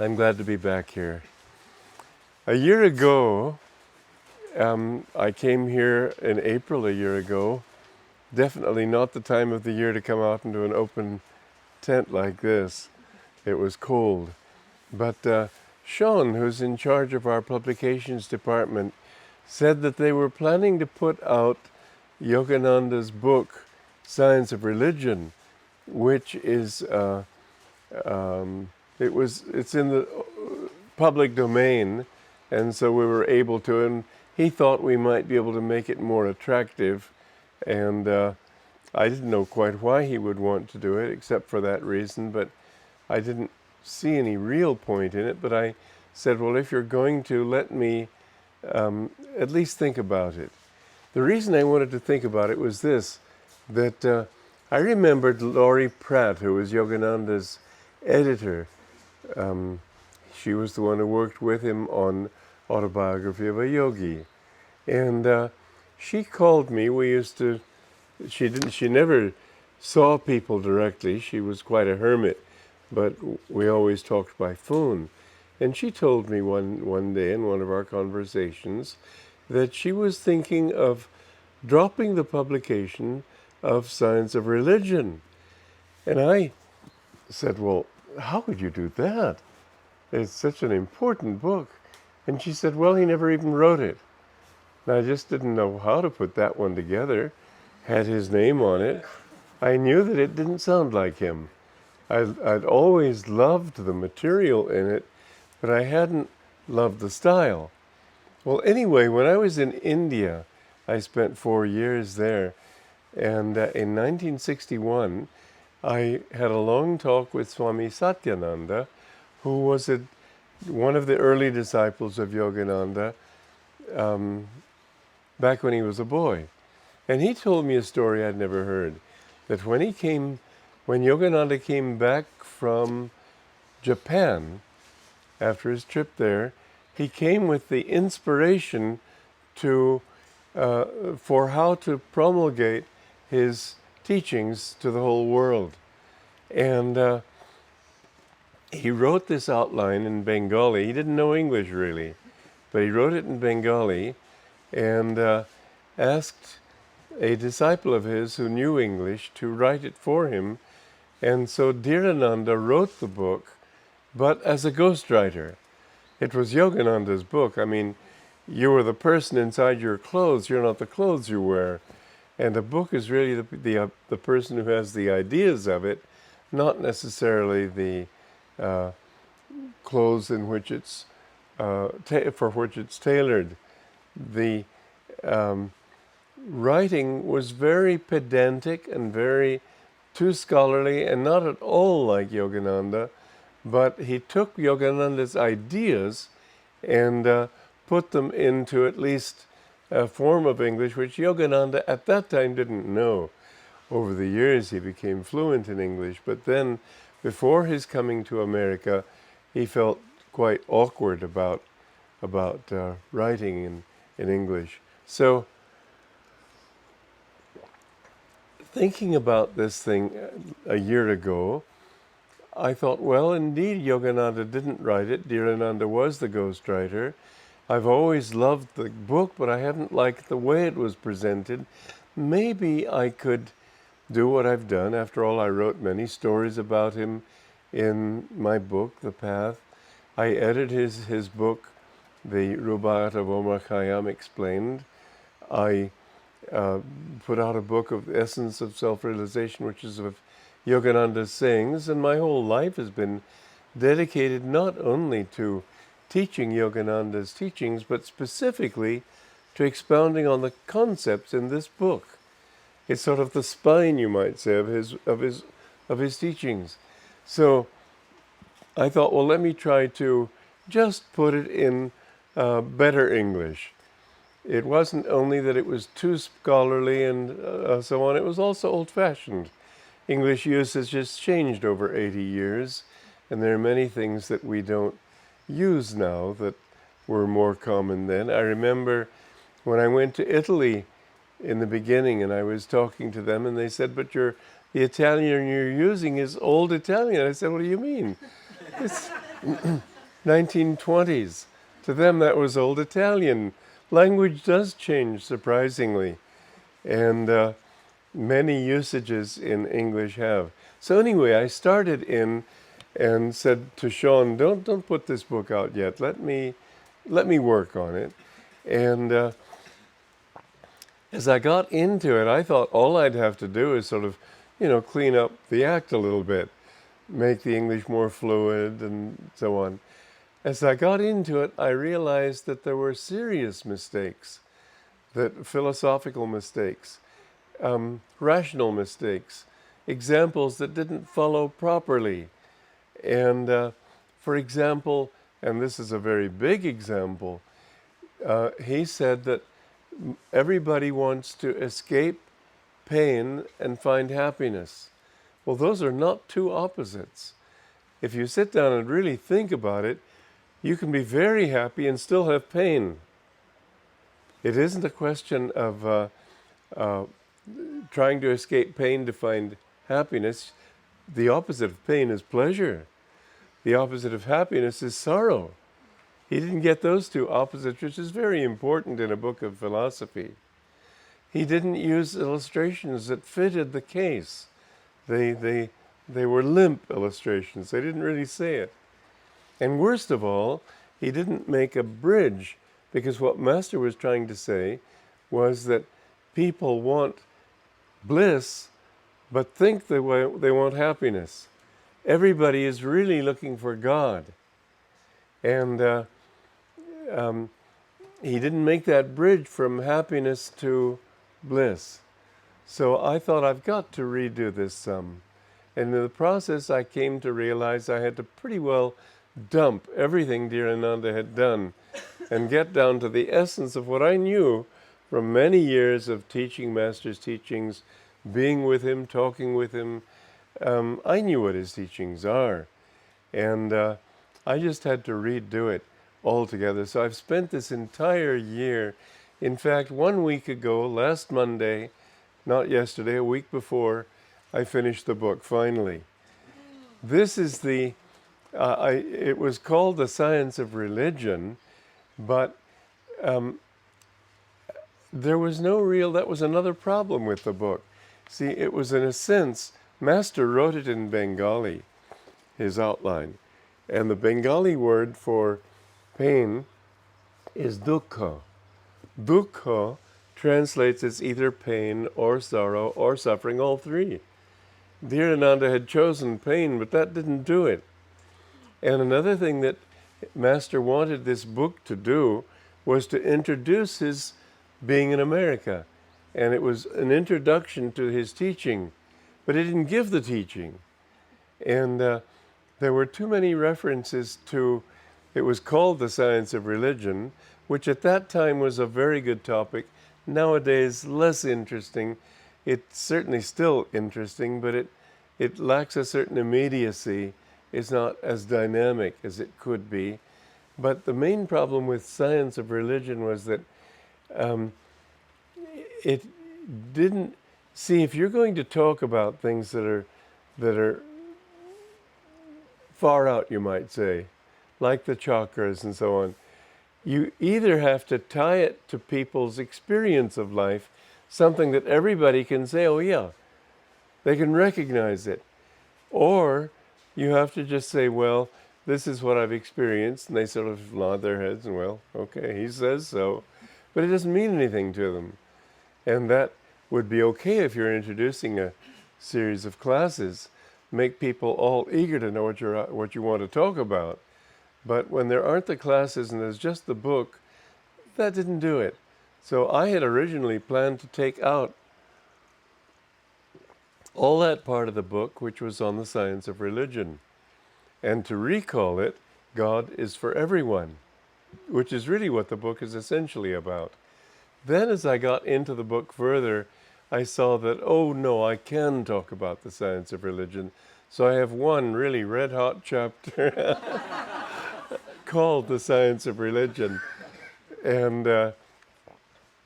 I'm glad to be back here. A year ago, I came here in April a year ago. Definitely not the time of the year to come out into an open tent like this. It was cold. But Sean, who's in charge of our publications department, said that they were planning to put out Yogananda's book, Science of Religion, which is it's in the public domain, and so we were able to, and he thought we might be able to make it more attractive, and I didn't know quite why he would want to do it, except for that reason, but I didn't see any real point in it, but I said, well, if you're going to, let me at least think about it. The reason I wanted to think about it was this, that I remembered Laurie Pratt, who was Yogananda's editor. She was the one who worked with him on Autobiography of a Yogi. And she called me. She never saw people directly. She was quite a hermit, but we always talked by phone. And she told me one day in one of our conversations that she was thinking of dropping the publication of Science of Religion. And I said, well, how could you do that? It's such an important book. And she said, well, he never even wrote it. And I just didn't know how to put that one together. Had his name on it. I knew that it didn't sound like him. I'd always loved the material in it, but I hadn't loved the style. Well, anyway, when I was in India, I spent 4 years there, and in 1961, I had a long talk with Swami Satyananda, who was one of the early disciples of Yogananda back when he was a boy. And he told me a story I'd never heard, that when Yogananda came back from Japan, after his trip there, he came with the inspiration for how to promulgate his teachings to the whole world. And he wrote this outline in Bengali. He didn't know English really, but he wrote it in Bengali and asked a disciple of his who knew English to write it for him. And so Dhirananda wrote the book, but as a ghostwriter. It was Yogananda's book. I mean, you were the person inside your clothes. You're not the clothes you wear. And a book is really the person who has the ideas of it, not necessarily the clothes in which it's for which it's tailored. The writing was very pedantic and very too scholarly, and not at all like Yogananda. But he took Yogananda's ideas and put them into at least a form of English, which Yogananda at that time didn't know. Over the years he became fluent in English, but then before his coming to America, he felt quite awkward about writing in English. So thinking about this thing a year ago, I thought, well, indeed, Yogananda didn't write it. Dhirananda was the ghostwriter. I've always loved the book, but I hadn't liked the way it was presented. Maybe I could do what I've done. After all, I wrote many stories about him in my book, The Path. I edited his book, the Rubaiyat of Omar Khayyam Explained. I put out a book of Essence of Self-Realization, which is of Yogananda's sayings, and my whole life has been dedicated not only to teaching Yogananda's teachings, but specifically to expounding on the concepts in this book. It's sort of the spine, you might say, of his teachings. So I thought, well, let me try to just put it in better English. It wasn't only that it was too scholarly and so on, it was also old-fashioned. English use has just changed over 80 years, and there are many things that we don't use now that were more common then. I remember when I went to Italy in the beginning and I was talking to them and they said, but the Italian you're using is old Italian. I said, what do you mean? 1920s. To them, that was old Italian. Language does change, surprisingly, and many usages in English have. So anyway, I started in and said to Sean, "Don't put this book out yet. Let me work on it." And as I got into it, I thought all I'd have to do is sort of, clean up the act a little bit, make the English more fluid, and so on. As I got into it, I realized that there were serious mistakes, that philosophical mistakes, rational mistakes, examples that didn't follow properly. And for example, and this is a very big example, he said that everybody wants to escape pain and find happiness. Well, those are not two opposites. If you sit down and really think about it, you can be very happy and still have pain. It isn't a question of trying to escape pain to find happiness. The opposite of pain is pleasure. The opposite of happiness is sorrow. He didn't get those two opposites, which is very important in a book of philosophy. He didn't use illustrations that fitted the case. They were limp illustrations. They didn't really say it. And worst of all, he didn't make a bridge, because what Master was trying to say was that people want bliss, but think they want happiness. Everybody is really looking for God. And he didn't make that bridge from happiness to bliss. So I thought, I've got to redo this some. And in the process, I came to realize I had to pretty well dump everything dear Ananda had done and get down to the essence of what I knew from many years of teaching Master's teachings, being with him, talking with him. I knew what his teachings are. And I just had to redo it altogether. So I've spent this entire year, in fact, 1 week ago, last Monday, not yesterday, a week before, I finished the book, finally. This is it was called The Science of Religion, but there was that was another problem with the book. See, it was, in a sense, Master wrote it in Bengali, his outline. And the Bengali word for pain is dukkha. Dukkha translates as either pain or sorrow or suffering, all three. Dear Ananda had chosen pain, but that didn't do it. And another thing that Master wanted this book to do was to introduce his being in America. And it was an introduction to his teaching, but it didn't give the teaching. And there were too many references to, it was called The Science of Religion, which at that time was a very good topic. Nowadays, less interesting. It's certainly still interesting, but it lacks a certain immediacy. It's not as dynamic as it could be. But the main problem with Science of Religion was that it didn't, see, if you're going to talk about things that are far out, you might say, like the chakras and so on, you either have to tie it to people's experience of life, something that everybody can say, oh yeah, they can recognize it, or you have to just say, well, this is what I've experienced, and they sort of nod their heads and, well, okay, he says so, but it doesn't mean anything to them. And that would be okay if you're introducing a series of classes, make people all eager to know what you want to talk about. But when there aren't the classes and there's just the book, that didn't do it. So I had originally planned to take out all that part of the book which was on the science of religion, and to recall it, God is for everyone, which is really what the book is essentially about. Then as I got into the book further, I saw that, oh no, I can talk about the science of religion. So I have one really red-hot chapter called The Science of Religion. And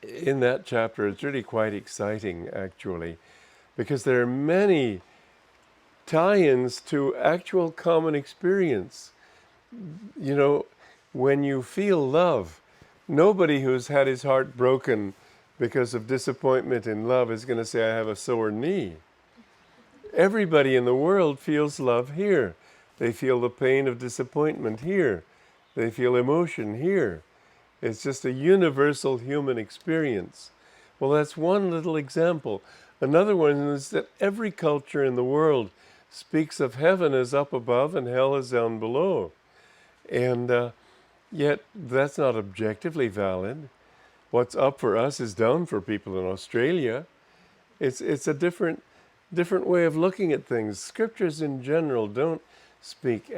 in that chapter, it's really quite exciting, actually, because there are many tie-ins to actual common experience. you know, when you feel love, nobody who's had his heart broken because of disappointment in love is going to say, I have a sore knee. Everybody in the world feels love here. They feel the pain of disappointment here. They feel emotion here. It's just a universal human experience. Well, that's one little example. Another one is that every culture in the world speaks of heaven as up above and hell as down below. And yet that's not objectively valid. What's up for us is down for people in Australia. It's a different way of looking at things. Scriptures in general don't speak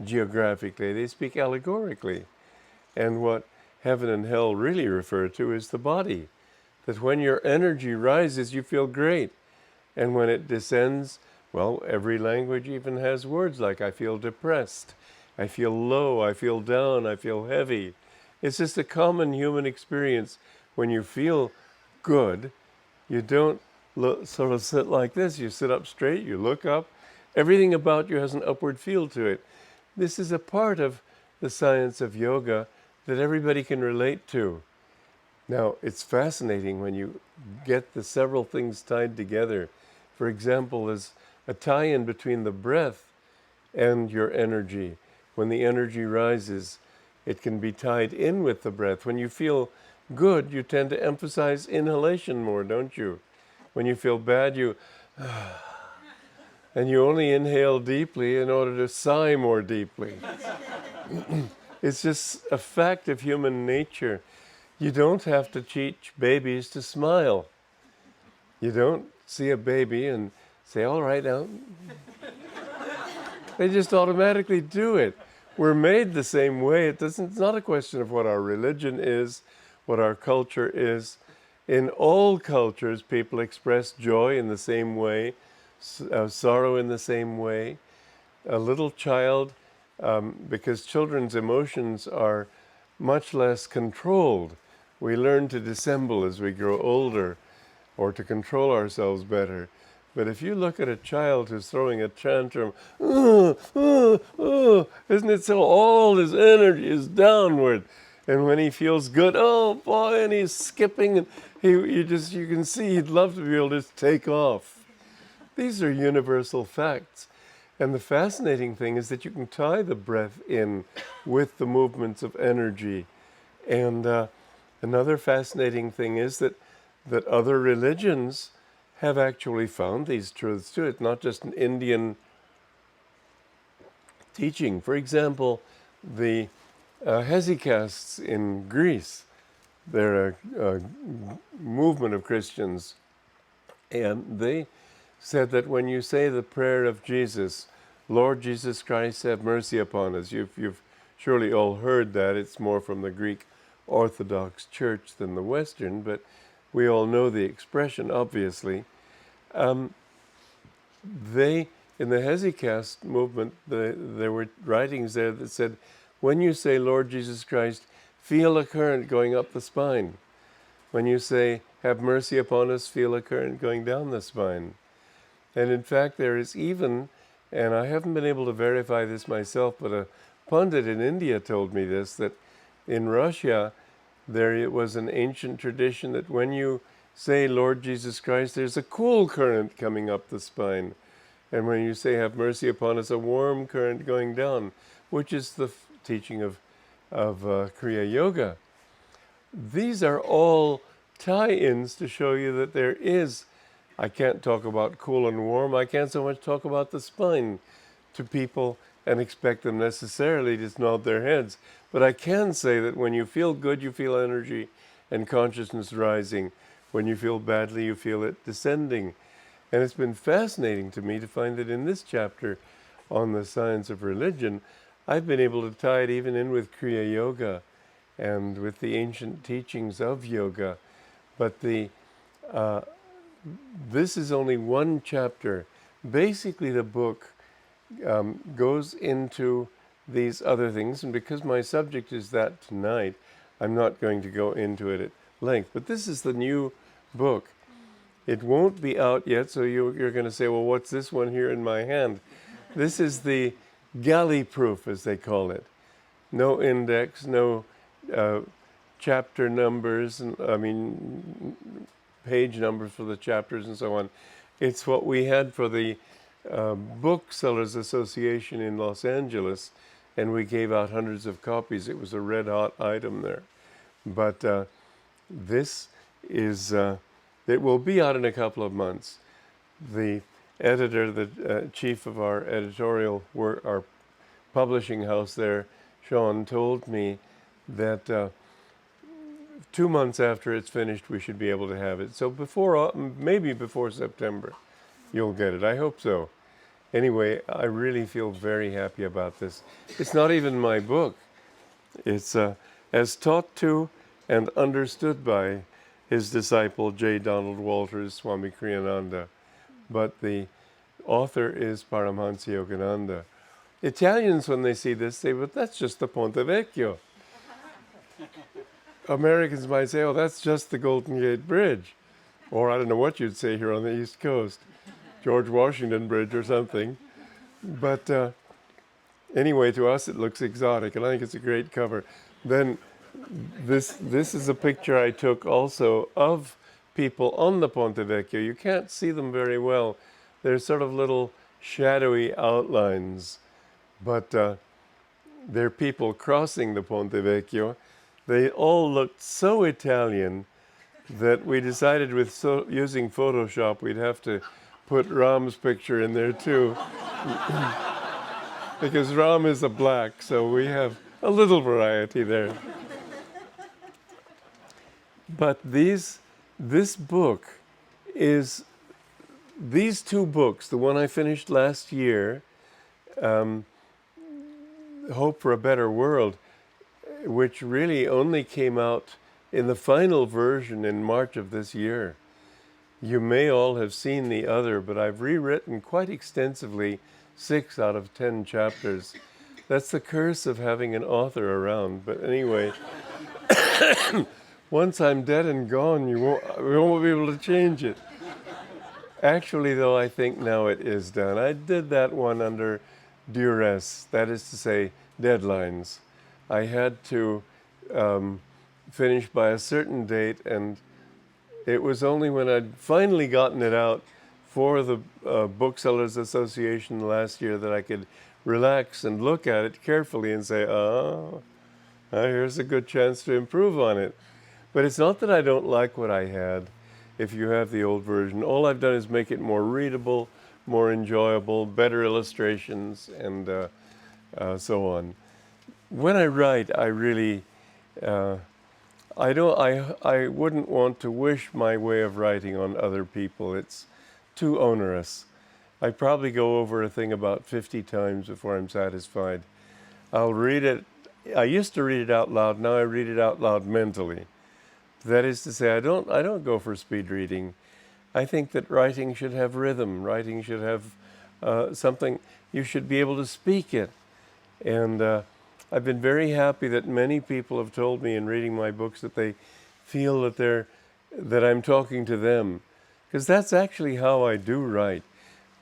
geographically. They speak allegorically. And what heaven and hell really refer to is the body. That when your energy rises, you feel great. And when it descends, well, every language even has words like I feel depressed, I feel low, I feel down, I feel heavy. It's just a common human experience. When you feel good, you don't sort of sit like this. You sit up straight, you look up. Everything about you has an upward feel to it. This is a part of the science of yoga that everybody can relate to. Now, it's fascinating when you get the several things tied together. For example, there's a tie-in between the breath and your energy. When the energy rises, it can be tied in with the breath. When you feel good, you tend to emphasize inhalation more, don't you? When you feel bad, you and you only inhale deeply in order to sigh more deeply. It's just a fact of human nature. You don't have to teach babies to smile. You don't see a baby and say, all right, now. They just automatically do it. We're made the same way. It's not a question of what our religion is, what our culture is. In all cultures, people express joy in the same way, sorrow in the same way. A little child, because children's emotions are much less controlled. We learn to dissemble as we grow older, or to control ourselves better. But if you look at a child who's throwing a tantrum, isn't it so? All his energy is downward. And when he feels good, oh boy, and he's skipping, and you can see he'd love to be able to take off. These are universal facts. And the fascinating thing is that you can tie the breath in with the movements of energy. And another fascinating thing is that other religions have actually found these truths too. It's not just an Indian teaching. For example, the hesychasts in Greece, they're a movement of Christians, and they said that when you say the prayer of Jesus, Lord Jesus Christ, have mercy upon us. You've surely all heard that. It's more from the Greek Orthodox Church than the Western, but we all know the expression, obviously. They, in the hesychast movement, there were writings there that said, when you say, Lord Jesus Christ, feel a current going up the spine. When you say, have mercy upon us, feel a current going down the spine. And in fact, there is even, and I haven't been able to verify this myself, but a pundit in India told me this, that in Russia, there was an ancient tradition that when you say, Lord Jesus Christ, there's a cool current coming up the spine. And when you say, have mercy upon us, a warm current going down, which is the teaching of Kriya Yoga. These are all tie-ins to show you that there is, I can't talk about cool and warm, I can't so much talk about the spine to people and expect them necessarily to nod their heads. But I can say that when you feel good, you feel energy and consciousness rising. When you feel badly, you feel it descending. And it's been fascinating to me to find that in this chapter on the science of religion, I've been able to tie it even in with Kriya Yoga and with the ancient teachings of yoga. But this is only one chapter. Basically, the book goes into these other things, and because my subject is that tonight, I'm not going to go into it at length. But this is the new book. It won't be out yet, so you're going to say, well, what's this one here in my hand? This is the galley proof, as they call it. No index, no chapter numbers, page numbers for the chapters and so on. It's what we had for the Booksellers Association in Los Angeles, and we gave out hundreds of copies. It was a red hot item there. But this is, it will be out in a couple of months. The editor, the chief of our editorial work, our publishing house there, Sean, told me that 2 months after it's finished, we should be able to have it. So before, maybe before September, you'll get it. I hope so. Anyway, I really feel very happy about this. It's not even my book. It's as taught to and understood by his disciple, J. Donald Walters, Swami Kriyananda. But the author is Paramhansa Yogananda. Italians, when they see this, say, but that's just the Ponte Vecchio. Americans might say, oh, that's just the Golden Gate Bridge. Or I don't know what you'd say here on the East Coast. George Washington Bridge or something. But anyway, to us it looks exotic, and I think it's a great cover. Then this is a picture I took also of people on the Ponte Vecchio. You can't see them very well. They're sort of little shadowy outlines, but they're people crossing the Ponte Vecchio. They all looked so Italian that we decided using Photoshop we'd have to put Ram's picture in there too. Because Ram is a black, so we have a little variety there. But these two books, the one I finished last year, Hope for a Better World, which really only came out in the final version in March of this year. You may all have seen the other, but I've rewritten quite extensively 6 out of 10 chapters. That's the curse of having an author around. But anyway, once I'm dead and gone, we won't be able to change it. Actually, though, I think now it is done. I did that one under duress, that is to say, deadlines. I had to finish by a certain date, and it was only when I'd finally gotten it out for the Booksellers Association last year that I could relax and look at it carefully and say, here's a good chance to improve on it. But it's not that I don't like what I had. If you have the old version, all I've done is make it more readable, more enjoyable, better illustrations, and so on. When I write, I really, I wouldn't want to wish my way of writing on other people. It's too onerous. I probably go over a thing about 50 times before I'm satisfied. I'll read it. I used to read it out loud. Now I read it out loud mentally. That is to say, I don't go for speed reading. I think that writing should have rhythm. Writing should have something. You should be able to speak it. And I've been very happy that many people have told me in reading my books that they feel that I'm talking to them. Because that's actually how I do write.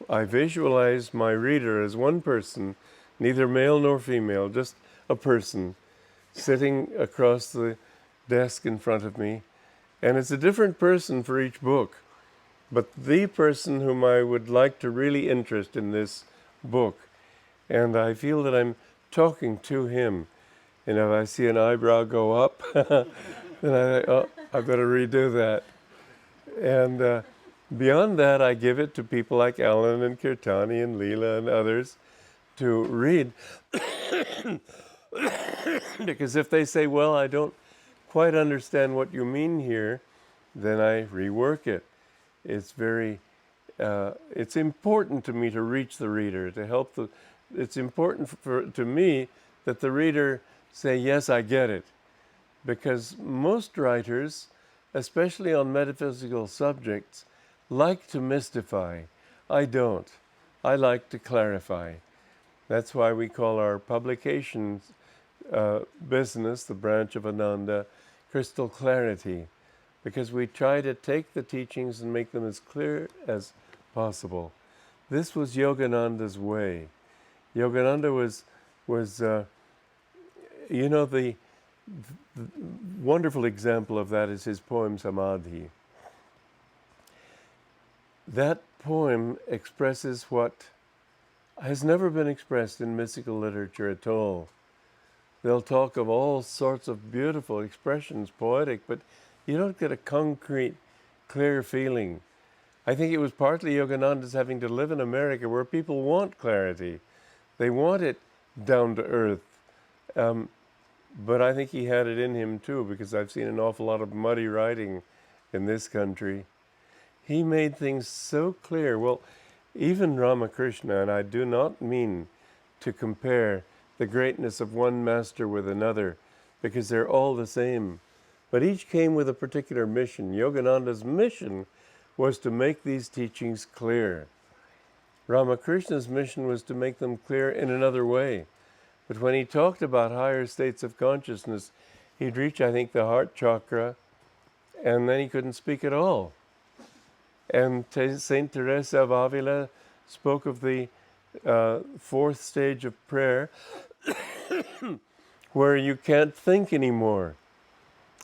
I visualize my reader as one person, neither male nor female, just a person sitting across the desk in front of me. And it's a different person for each book. But the person whom I would like to really interest in this book. And I feel that I'm talking to him. And if I see an eyebrow go up, then I think, I better redo that. And beyond that, I give it to people like Alan and Kirtani and Leela and others to read. Because if they say, well, I don't quite understand what you mean here, then I rework it. It's it's important to me to reach the reader, to help it's important to me that the reader say, yes, I get it. Because most writers, especially on metaphysical subjects, like to mystify. I don't. I like to clarify. That's why we call our publications business, the branch of Ananda, crystal clarity, because we try to take the teachings and make them as clear as possible. This was Yogananda's way. Yogananda was the wonderful example of that is his poem Samadhi. That poem expresses what has never been expressed in mystical literature at all. They'll talk of all sorts of beautiful expressions, poetic, but you don't get a concrete, clear feeling. I think it was partly Yogananda's having to live in America where people want clarity. They want it down to earth. But I think he had it in him too, because I've seen an awful lot of muddy writing in this country. He made things so clear. Well, even Ramakrishna, and I do not mean to compare the greatness of one master with another, because they're all the same, but each came with a particular mission. Yogananda's mission was to make these teachings clear. Ramakrishna's mission was to make them clear in another way. But when he talked about higher states of consciousness, he'd reach, I think, the heart chakra, and then he couldn't speak at all. And Saint Teresa of Avila spoke of the fourth stage of prayer, where you can't think anymore.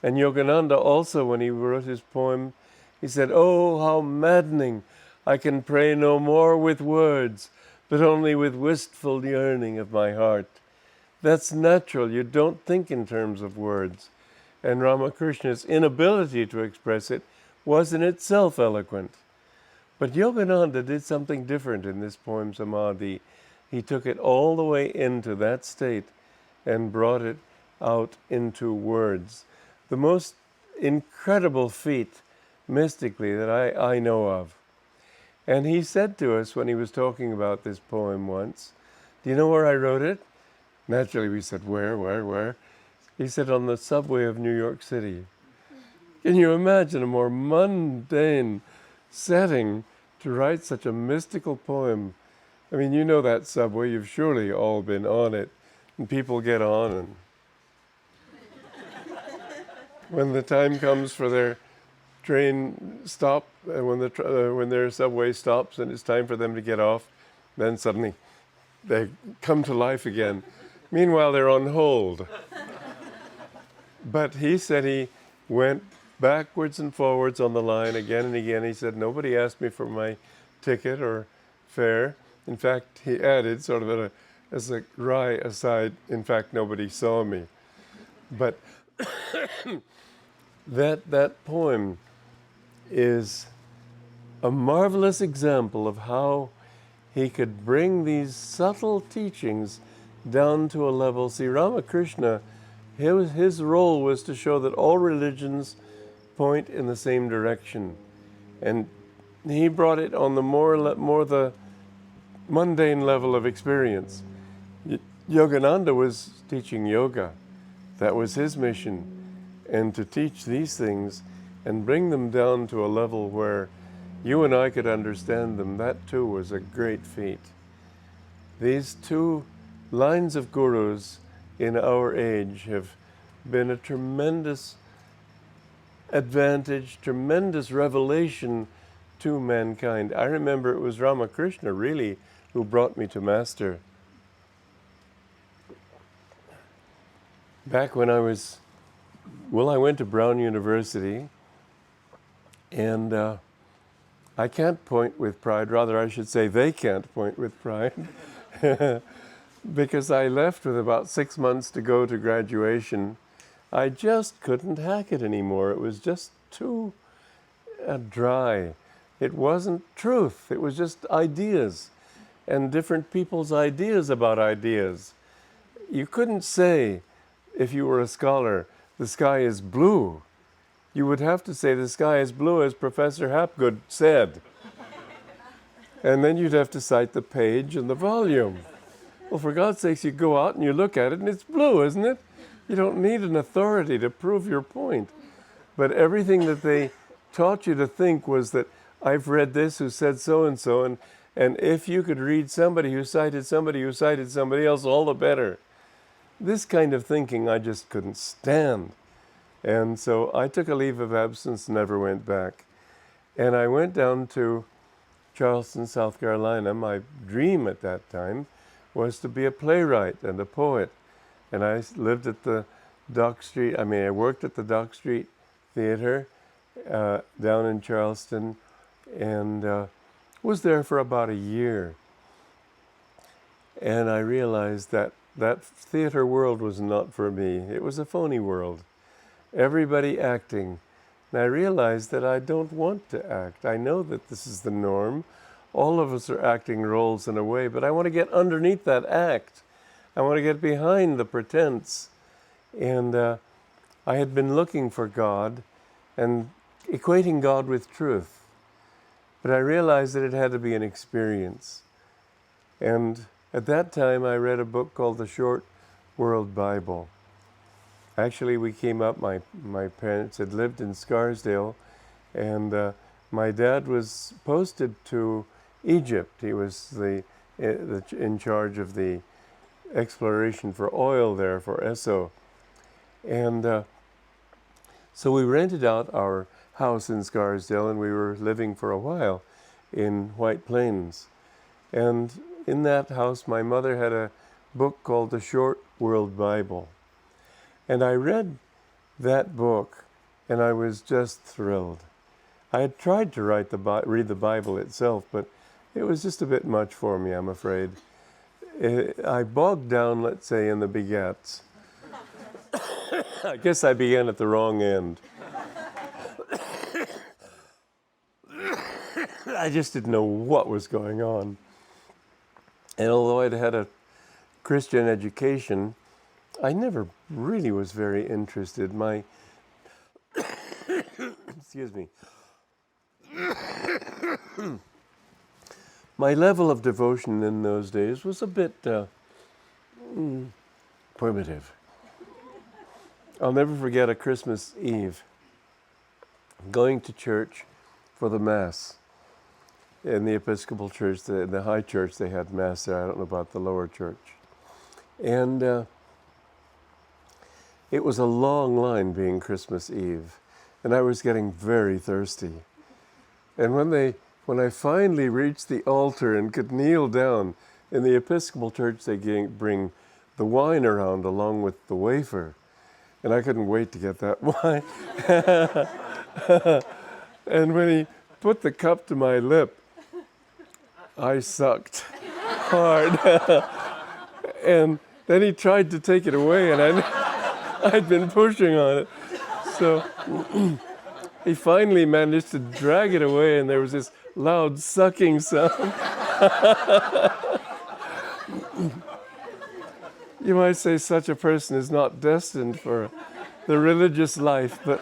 And Yogananda also, when he wrote his poem, he said, "Oh, how maddening! I can pray no more with words, but only with wistful yearning of my heart." That's natural. You don't think in terms of words. And Ramakrishna's inability to express it was in itself eloquent. But Yogananda did something different in this poem, Samadhi. He took it all the way into that state and brought it out into words. The most incredible feat, mystically, that I know of. And he said to us when he was talking about this poem once, "Do you know where I wrote it?" Naturally, we said, where? He said, "On the subway of New York City." Can you imagine a more mundane setting to write such a mystical poem? I mean, you know that subway, you've surely all been on it, and people get on, and when the time comes for their train stop, when their subway stops and it's time for them to get off, then suddenly they come to life again. Meanwhile, they're on hold. But he said he went backwards and forwards on the line again and again. He said, "Nobody asked me for my ticket or fare." In fact, he added, sort of as a wry aside, "In fact, nobody saw me." But that poem is a marvelous example of how he could bring these subtle teachings down to a level. See, Ramakrishna, his role was to show that all religions point in the same direction. And he brought it on the more the mundane level of experience. Yogananda was teaching yoga. That was his mission. And to teach these things and bring them down to a level where you and I could understand them, that too was a great feat. These two lines of gurus in our age have been a tremendous advantage, tremendous revelation to mankind. I remember it was Ramakrishna really who brought me to Master. Back when I went to Brown University, and I can't point with pride, rather I should say they can't point with pride, because I left with about 6 months to go to graduation. I just couldn't hack it anymore. It was just too dry. It wasn't truth. It was just ideas and different people's ideas about ideas. You couldn't say, if you were a scholar, the sky is blue. You would have to say the sky is blue as Professor Hapgood said. And then you'd have to cite the page and the volume. Well, for God's sakes, you go out and you look at it and it's blue, isn't it? You don't need an authority to prove your point. But everything that they taught you to think was that I've read this who said so, and if you could read somebody who cited somebody else, all the better. This kind of thinking I just couldn't stand. And so I took a leave of absence, never went back. And I went down to Charleston, South Carolina. My dream at that time was to be a playwright and a poet. And I lived at the I worked at the Dock Street Theater down in Charleston, and was there for about a year. And I realized that that theater world was not for me. It was a phony world. Everybody acting. And I realized that I don't want to act. I know that this is the norm. All of us are acting roles in a way, but I want to get underneath that act. I want to get behind the pretense. And I had been looking for God and equating God with truth. But I realized that it had to be an experience. And at that time, I read a book called The Short World Bible. Actually, we came up, my parents had lived in Scarsdale, and my dad was posted to Egypt. He was in charge of the exploration for oil there, for Esso. And so we rented out our house in Scarsdale, and we were living for a while in White Plains. And in that house, my mother had a book called The Short World Bible. And I read that book, and I was just thrilled. I had tried to read the Bible itself, but it was just a bit much for me, I'm afraid. I bogged down, let's say, in the begats. I guess I began at the wrong end. I just didn't know what was going on. And although I'd had a Christian education, I never really was very interested. Excuse me. My level of devotion in those days was a bit primitive. I'll never forget a Christmas Eve, going to church for the Mass. In the Episcopal Church, in the high church, they had Mass there. I don't know about the lower church. And it was a long line being Christmas Eve, and I was getting very thirsty. And when I finally reached the altar and could kneel down, in the Episcopal Church they bring the wine around along with the wafer, and I couldn't wait to get that wine. And when he put the cup to my lip, I sucked hard. And then he tried to take it away, and I'd been pushing on it. So he finally managed to drag it away, and there was this loud sucking sound. You might say such a person is not destined for the religious life, but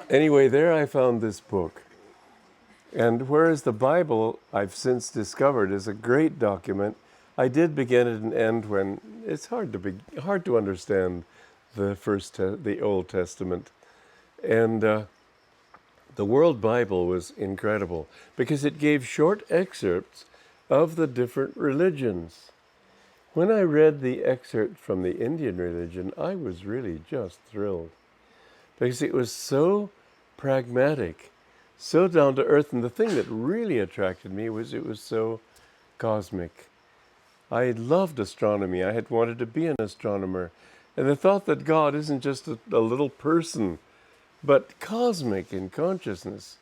anyway, there I found this book. And whereas the Bible, I've since discovered, is a great document, I did begin at an end when it's hard to understand the Old Testament. And the World Bible was incredible because it gave short excerpts of the different religions. When I read the excerpt from the Indian religion, I was really just thrilled because it was so pragmatic, so down to earth, and the thing that really attracted me was it was so cosmic. I loved astronomy. I had wanted to be an astronomer. And the thought that God isn't just a little person, but cosmic in consciousness.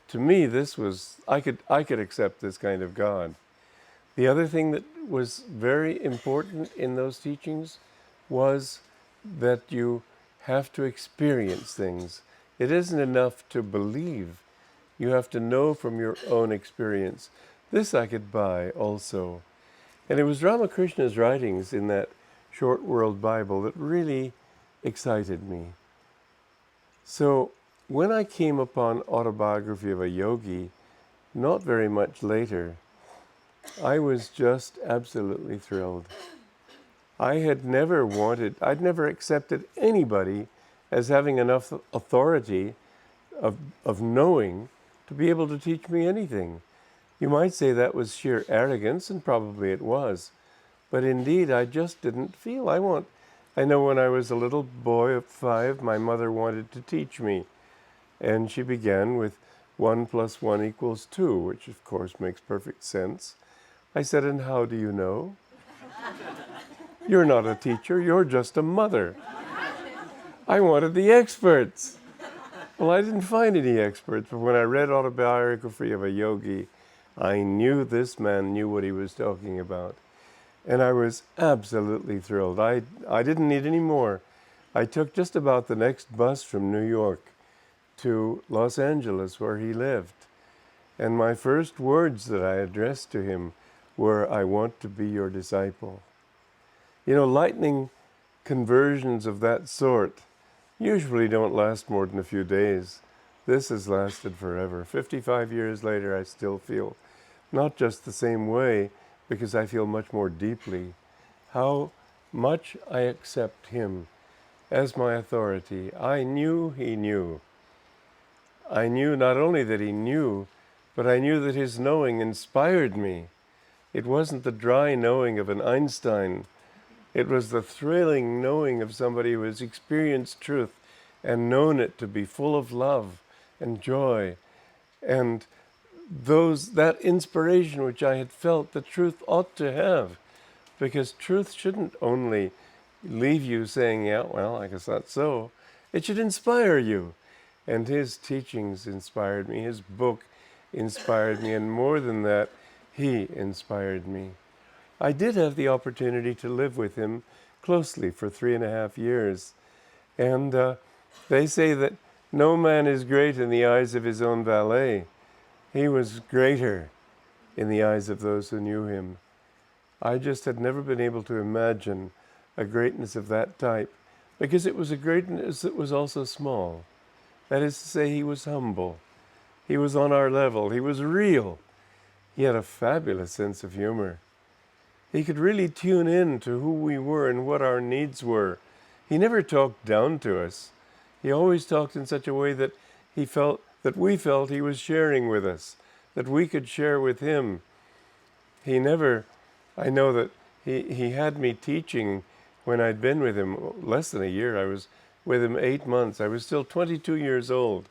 To me, this was, I could accept this kind of God. The other thing that was very important in those teachings was that you have to experience things. It isn't enough to believe. You have to know from your own experience. This I could buy also. And it was Ramakrishna's writings in that Short World Bible that really excited me. So when I came upon Autobiography of a Yogi, not very much later, I was just absolutely thrilled. I'd never accepted anybody as having enough authority of knowing to be able to teach me anything. You might say that was sheer arrogance, and probably it was. But indeed, I just didn't feel I know when I was a little boy of 5, my mother wanted to teach me. And she began with 1 + 1 = 2, which of course makes perfect sense. I said, and how do you know? You're not a teacher, you're just a mother. I wanted the experts. Well, I didn't find any experts, but when I read Autobiography of a Yogi, I knew this man knew what he was talking about. And I was absolutely thrilled. I didn't need any more. I took just about the next bus from New York to Los Angeles, where he lived. And my first words that I addressed to him were, I want to be your disciple. You know, lightning conversions of that sort usually don't last more than a few days. This has lasted forever. 55 years later, I still feel not just the same way, because I feel much more deeply how much I accept him as my authority. I knew he knew. I knew not only that he knew, but I knew that his knowing inspired me. It wasn't the dry knowing of an Einstein. It was the thrilling knowing of somebody who has experienced truth and known it to be full of love and joy. And that inspiration which I had felt the truth ought to have. Because truth shouldn't only leave you saying, yeah, well, I guess that's so. It should inspire you. And his teachings inspired me. His book inspired me. And more than that, he inspired me. I did have the opportunity to live with him closely for 3.5 years. And they say that no man is great in the eyes of his own valet. He was greater in the eyes of those who knew him. I just had never been able to imagine a greatness of that type, because it was a greatness that was also small. That is to say, he was humble. He was on our level. He was real. He had a fabulous sense of humor. He could really tune in to who we were and what our needs were. He never talked down to us. He always talked in such a way that we felt he was sharing with us, that we could share with him. I know that he had me teaching when I'd been with him less than a year. I was with him 8 months. I was still 22 years old.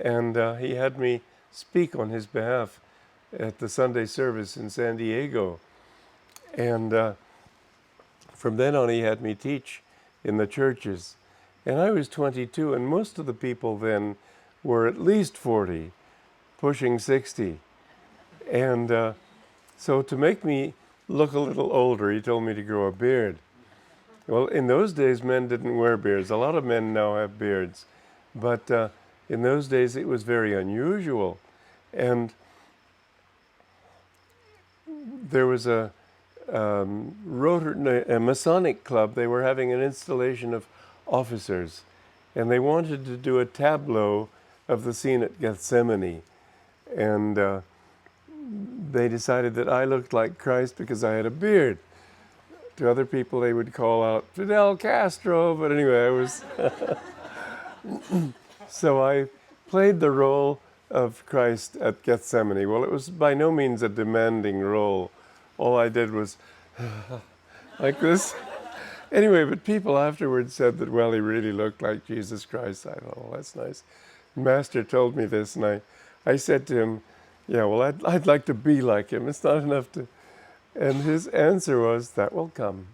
And he had me speak on his behalf at the Sunday service in San Diego. And from then on, he had me teach in the churches. And I was 22, and most of the people then were at least 40, pushing 60. And so to make me look a little older, he told me to grow a beard. Well, in those days, men didn't wear beards. A lot of men now have beards. But in those days, it was very unusual. And there was a Masonic club. They were having an installation of officers, and they wanted to do a tableau of the scene at Gethsemane. And they decided that I looked like Christ because I had a beard. To other people, they would call out, Fidel Castro, but anyway, I was... So I played the role of Christ at Gethsemane. Well, it was by no means a demanding role. All I did was like this. Anyway, but people afterwards said that, well, he really looked like Jesus Christ. I thought, well, that's nice. Master told me this, and I said to him, yeah, well, I'd like to be like him. It's not enough to... And his answer was, that will come.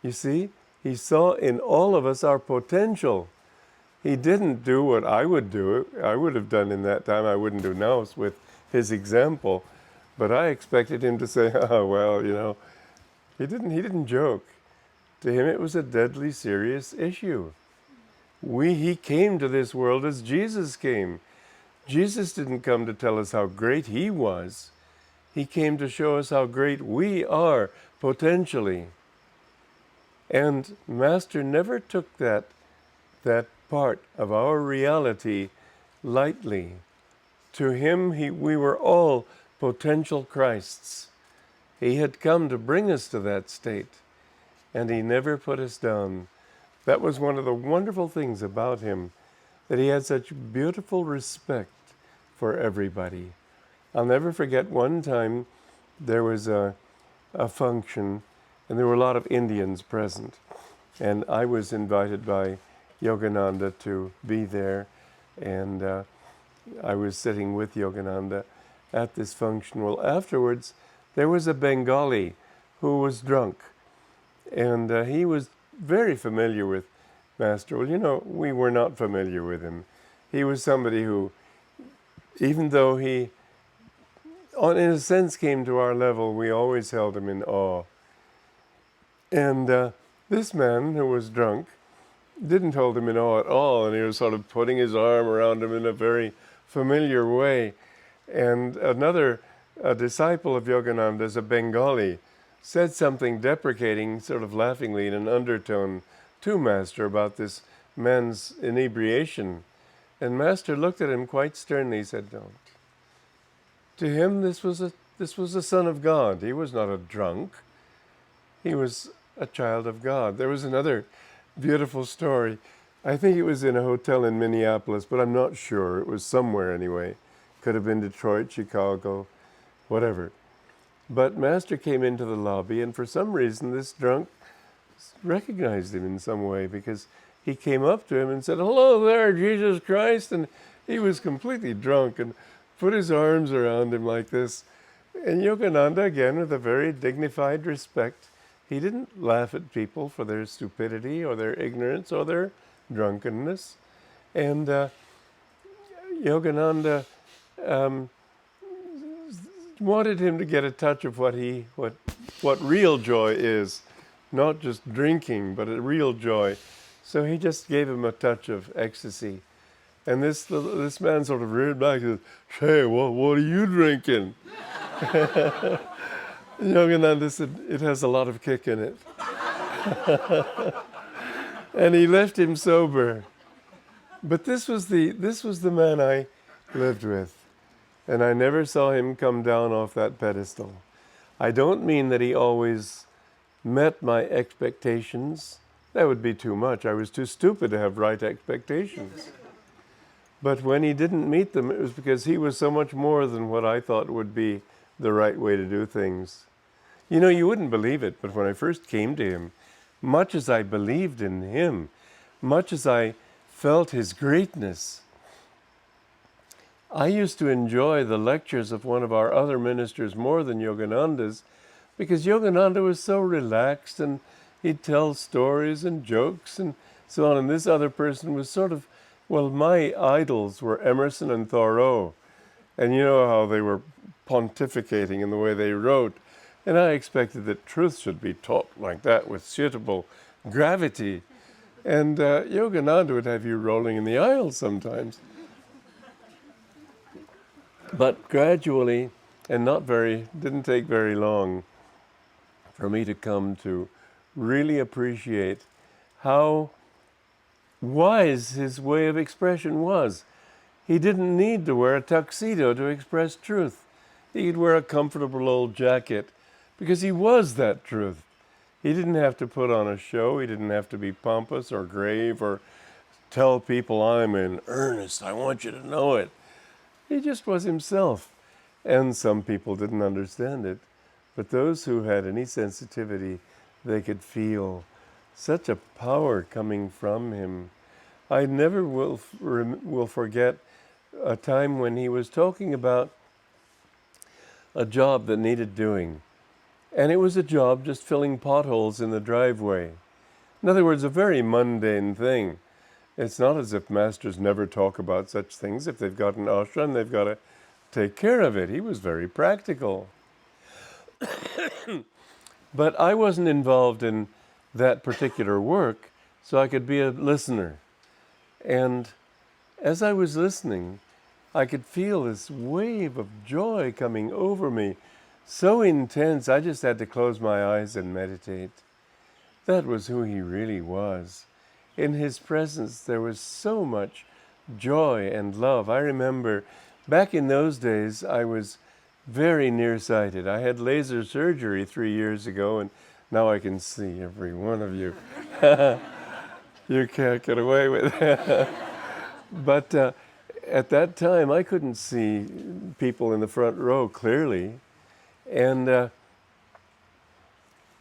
You see, he saw in all of us our potential. He didn't do what I would do. I would have done in that time. I wouldn't do now with his example. But I expected him to say, oh, well, you know. He didn't joke. To him, it was a deadly serious issue. He came to this world as Jesus came. Jesus didn't come to tell us how great he was. He came to show us how great we are potentially. And Master never took that part of our reality lightly. To him, we were all potential Christs. He had come to bring us to that state, and he never put us down. That was one of the wonderful things about him, that he had such beautiful respect for everybody. I'll never forget one time there was a function, and there were a lot of Indians present, and I was invited by Yogananda to be there, and I was sitting with Yogananda at this function. Well, afterwards, there was a Bengali who was drunk, and he was very familiar with Master. Well, you know, we were not familiar with him. He was somebody who, even though he, in a sense, came to our level, we always held him in awe. And this man, who was drunk, didn't hold him in awe at all, and he was sort of putting his arm around him in a very familiar way. And another disciple of Yogananda's, a Bengali, said something deprecating, sort of laughingly in an undertone, to Master about this man's inebriation. And Master looked at him quite sternly. He said, "Don't." To him, this was a son of God. He was not a drunk. He was a child of God. There was another beautiful story. I think it was in a hotel in Minneapolis, but I'm not sure. It was somewhere anyway. Could have been Detroit, Chicago, whatever. But Master came into the lobby, and for some reason this drunk recognized him in some way, because he came up to him and said, "Hello there, Jesus Christ." And he was completely drunk and put his arms around him like this. And Yogananda, again, with a very dignified respect, he didn't laugh at people for their stupidity or their ignorance or their drunkenness. And Yogananda wanted him to get a touch of what real joy is, not just drinking, but a real joy. So he just gave him a touch of ecstasy. And this man sort of reared back and said, "Hey, what are you drinking?" Yogananda said, "It has a lot of kick in it." And he left him sober. But this was the man I lived with. And I never saw him come down off that pedestal. I don't mean that he always met my expectations. That would be too much. I was too stupid to have right expectations. But when he didn't meet them, it was because he was so much more than what I thought would be the right way to do things. You know, you wouldn't believe it, but when I first came to him, much as I believed in him, much as I felt his greatness, I used to enjoy the lectures of one of our other ministers more than Yogananda's, because Yogananda was so relaxed and he'd tell stories and jokes and so on. And this other person was sort of, well, my idols were Emerson and Thoreau. And you know how they were pontificating in the way they wrote. And I expected that truth should be taught like that with suitable gravity. And Yogananda would have you rolling in the aisle sometimes. But gradually, and didn't take very long for me to come to really appreciate how wise his way of expression was. He didn't need to wear a tuxedo to express truth. He could wear a comfortable old jacket because he was that truth. He didn't have to put on a show. He didn't have to be pompous or grave or tell people, "I'm in earnest, I want you to know it." He just was himself. And some people didn't understand it. But those who had any sensitivity, they could feel such a power coming from him. I never will forget a time when he was talking about a job that needed doing. And it was a job just filling potholes in the driveway. In other words, a very mundane thing. It's not as if masters never talk about such things. If they've got an ashram, they've got to take care of it. He was very practical. But I wasn't involved in that particular work, so I could be a listener. And as I was listening, I could feel this wave of joy coming over me, so intense I just had to close my eyes and meditate. That was who he really was. In his presence, there was so much joy and love. I remember back in those days, I was very nearsighted. I had laser surgery 3 years ago, and now I can see every one of you. You can't get away with it. But at that time, I couldn't see people in the front row clearly. And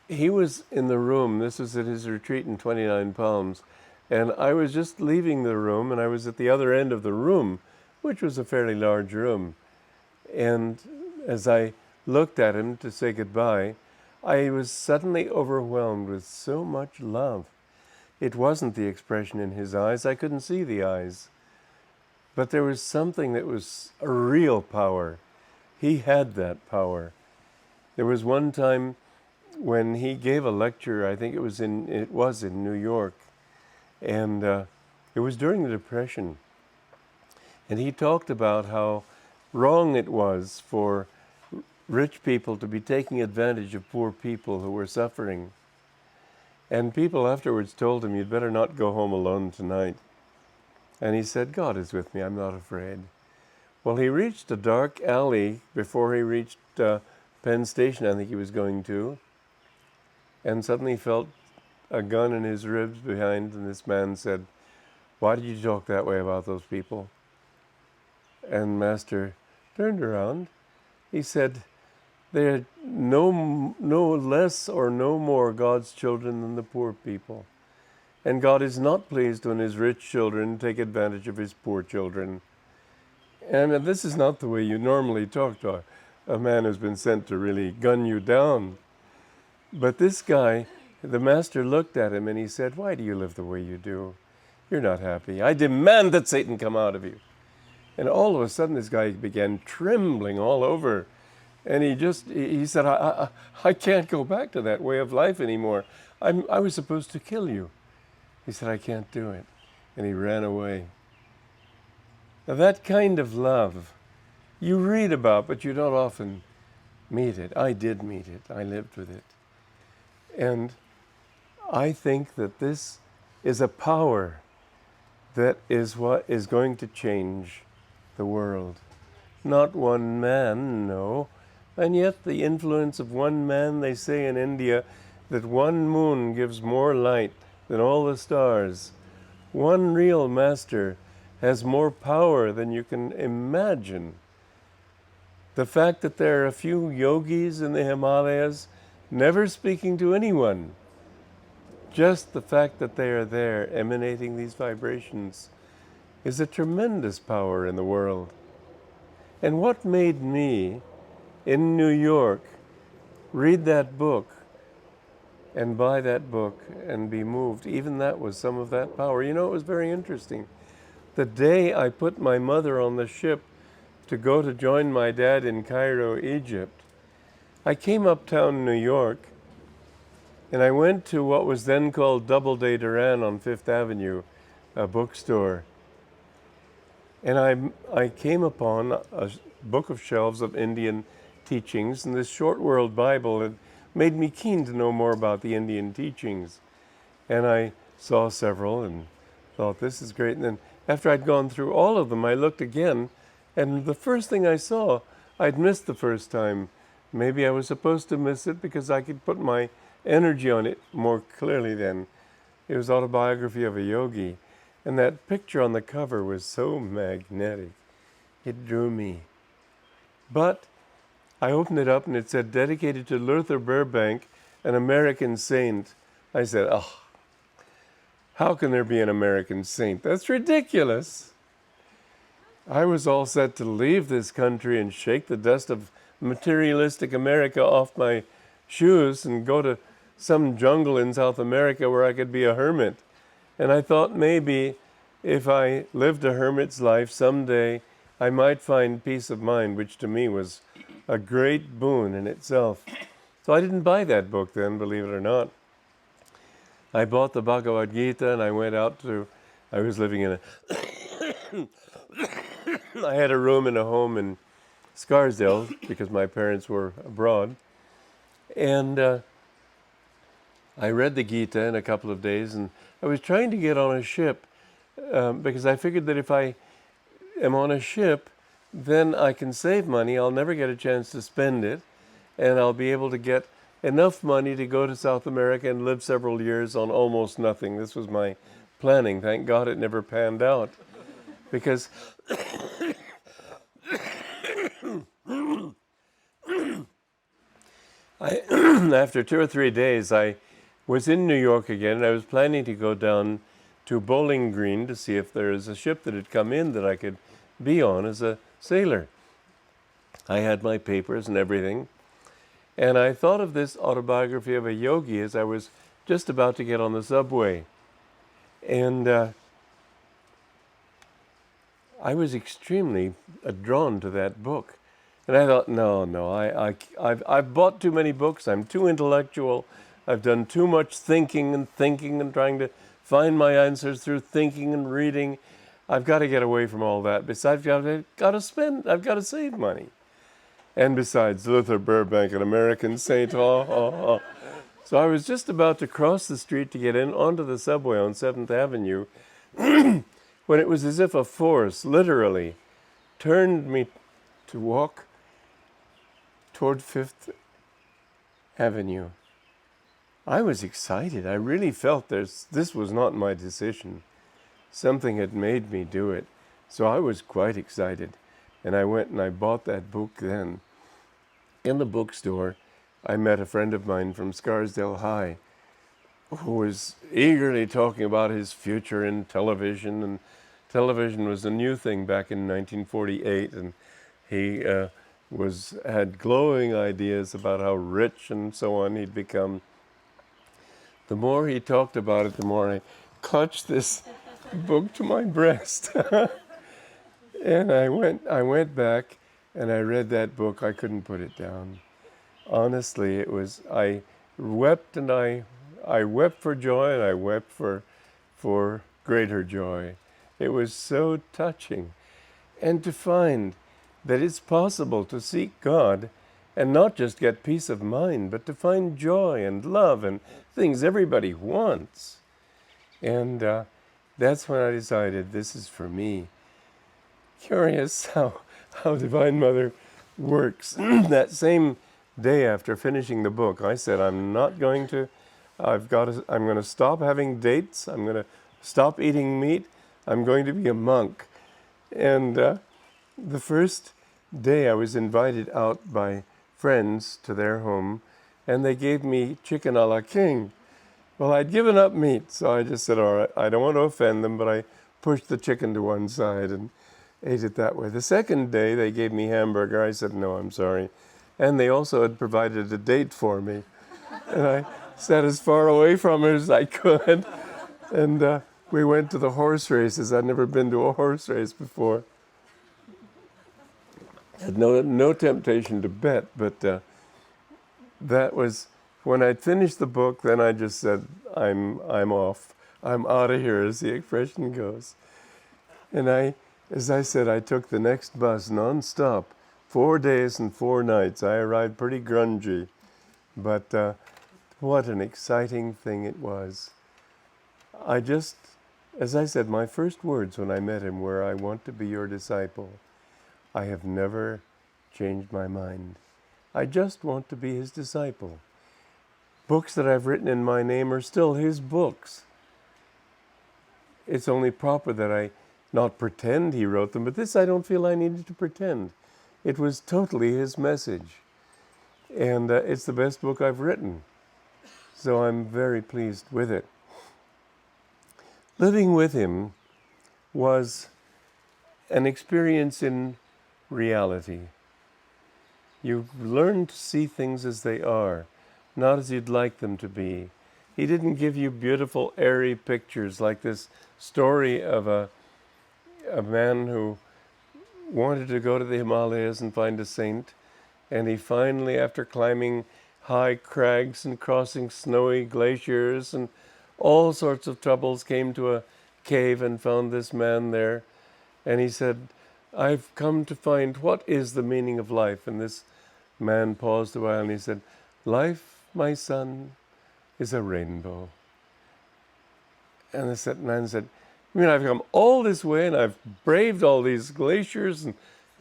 he was in the room. This was at his retreat in 29 Palms. And I was just leaving the room, and I was at the other end of the room which was a fairly large room. And as I looked at him to say goodbye, I was suddenly overwhelmed with so much love. It wasn't the expression in his eyes. I couldn't see the eyes. But there was something that was a real power. He had that power. There was one time when he gave a lecture, I think it was in New York, and it was during the Depression. And he talked about how wrong it was for rich people to be taking advantage of poor people who were suffering. And people afterwards told him, "You'd better not go home alone tonight." And he said, "God is with me, I'm not afraid." Well, he reached a dark alley before he reached Penn Station, I think he was going to, and suddenly felt a gun in his ribs behind, and this man said, "Why did you talk that way about those people?" And Master turned around. He said, "They're no less or no more God's children than the poor people. And God is not pleased when his rich children take advantage of his poor children." And this is not the way you normally talk to a man who's been sent to really gun you down. But this guy, the Master looked at him and he said, "Why do you live the way you do? You're not happy. I demand that Satan come out of you." And all of a sudden this guy began trembling all over. And he said, I can't go back to that way of life anymore. I was supposed to kill you." He said, "I can't do it." And he ran away. Now that kind of love you read about, but you don't often meet it. I did meet it. I lived with it. And I think that this is a power that is what is going to change the world. Not one man, no. And yet the influence of one man, they say in India, that one moon gives more light than all the stars. One real master has more power than you can imagine. The fact that there are a few yogis in the Himalayas never speaking to anyone, just the fact that they are there emanating these vibrations, is a tremendous power in the world. And what made me, in New York, read that book and buy that book and be moved, even that was some of that power. You know, it was very interesting. The day I put my mother on the ship to go to join my dad in Cairo, Egypt, I came uptown New York and I went to what was then called Doubleday Duran on Fifth Avenue, a bookstore. And I came upon a book of shelves of Indian teachings, and this Short World Bible had made me keen to know more about the Indian teachings. And I saw several and thought, this is great. And then after I'd gone through all of them, I looked again, and the first thing I saw, I'd missed the first time. Maybe I was supposed to miss it because I could put my energy on it more clearly then. It was Autobiography of a Yogi. And that picture on the cover was so magnetic. It drew me. But I opened it up and it said, "Dedicated to Luther Burbank, an American saint." I said, "Oh, how can there be an American saint? That's ridiculous." I was all set to leave this country and shake the dust of materialistic America off my shoes and go to some jungle in South America where I could be a hermit. And I thought maybe if I lived a hermit's life someday, I might find peace of mind, which to me was a great boon in itself. So I didn't buy that book then, believe it or not. I bought the Bhagavad Gita and I went out I was living in I had a room in a home in Scarsdale because my parents were abroad. And I read the Gita in a couple of days, and I was trying to get on a ship because I figured that if I am on a ship, then I can save money. I'll never get a chance to spend it, and I'll be able to get enough money to go to South America and live several years on almost nothing. This was my planning. Thank God it never panned out. Because after 2 or 3 days, I was in New York again, and I was planning to go down to Bowling Green to see if there is a ship that had come in that I could be on as a sailor. I had my papers and everything, and I thought of this autobiography of a yogi as I was just about to get on the subway. And I was extremely drawn to that book. And I thought, no, I've bought too many books. I'm too intellectual. I've done too much thinking and trying to find my answers through thinking and reading. I've got to get away from all that. Besides, I've got to save money. And besides, Luther Burbank, an American saint, So I was just about to cross the street to get in onto the subway on 7th Avenue when it was as if a force literally turned me to walk toward 5th Avenue. I was excited. I really felt this was not my decision. Something had made me do it. So I was quite excited. And I went and I bought that book then. In the bookstore, I met a friend of mine from Scarsdale High who was eagerly talking about his future in television. And television was a new thing back in 1948. And he had glowing ideas about how rich and so on he'd become. The more he talked about it, the more I clutched this book to my breast. And I went back and I read that book. I couldn't put it down. Honestly, I wept and I wept for joy and I wept for greater joy. It was so touching. And to find that it's possible to seek God and not just get peace of mind, but to find joy and love and things everybody wants. And that's when I decided this is for me. Curious how Divine Mother works. That same day after finishing the book, I said, I'm going to stop having dates. I'm going to stop eating meat. I'm going to be a monk. And the first day I was invited out by friends to their home, and they gave me chicken a la king. Well, I'd given up meat, so I just said, all right, I don't want to offend them, but I pushed the chicken to one side and ate it that way. The second day, they gave me hamburger. I said, no, I'm sorry. And they also had provided a date for me. And I sat as far away from it as I could. And we went to the horse races. I'd never been to a horse race before. Had no temptation to bet, but that was when I'd finished the book. Then I just said, "I'm off. I'm out of here," as the expression goes. And as I said, I took the next bus nonstop, 4 days and 4 nights. I arrived pretty grungy, but what an exciting thing it was. As I said, my first words when I met him were, "I want to be your disciple." I have never changed my mind. I just want to be his disciple. Books that I've written in my name are still his books. It's only proper that I not pretend he wrote them, but this I don't feel I needed to pretend. It was totally his message. And it's the best book I've written. So I'm very pleased with it. Living with him was an experience in reality. You learn to see things as they are, not as you'd like them to be. He didn't give you beautiful, airy pictures like this story of a man who wanted to go to the Himalayas and find a saint, and he finally, after climbing high crags and crossing snowy glaciers and all sorts of troubles, came to a cave and found this man there. And he said, "I've come to find what is the meaning of life." And this man paused a while and he said, "Life, my son, is a rainbow." And the man said, "I mean, I've come all this way and I've braved all these glaciers and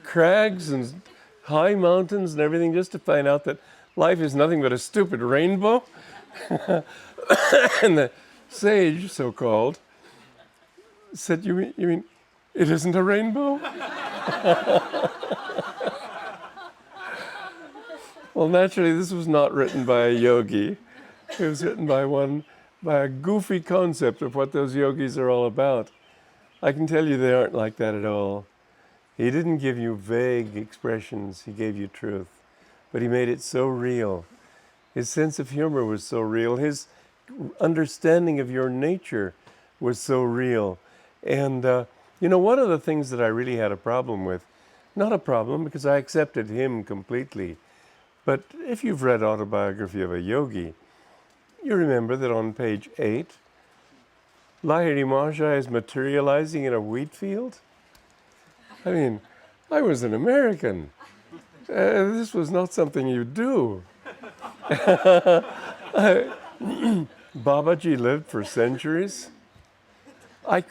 crags and high mountains and everything just to find out that life is nothing but a stupid rainbow?" And the sage, so-called, said, you mean it isn't a rainbow?" Well, naturally, this was not written by a yogi. It was written by a goofy concept of what those yogis are all about. I can tell you they aren't like that at all. He didn't give you vague expressions, he gave you truth. But he made it so real. His sense of humor was so real. His understanding of your nature was so real. And, one of the things that I really had a problem with, not a problem because I accepted him completely, but if you've read Autobiography of a Yogi, you remember that on page 8, Lahiri Mahasaya is materializing in a wheat field. I mean, I was an American. This was not something you do. Babaji lived for centuries. I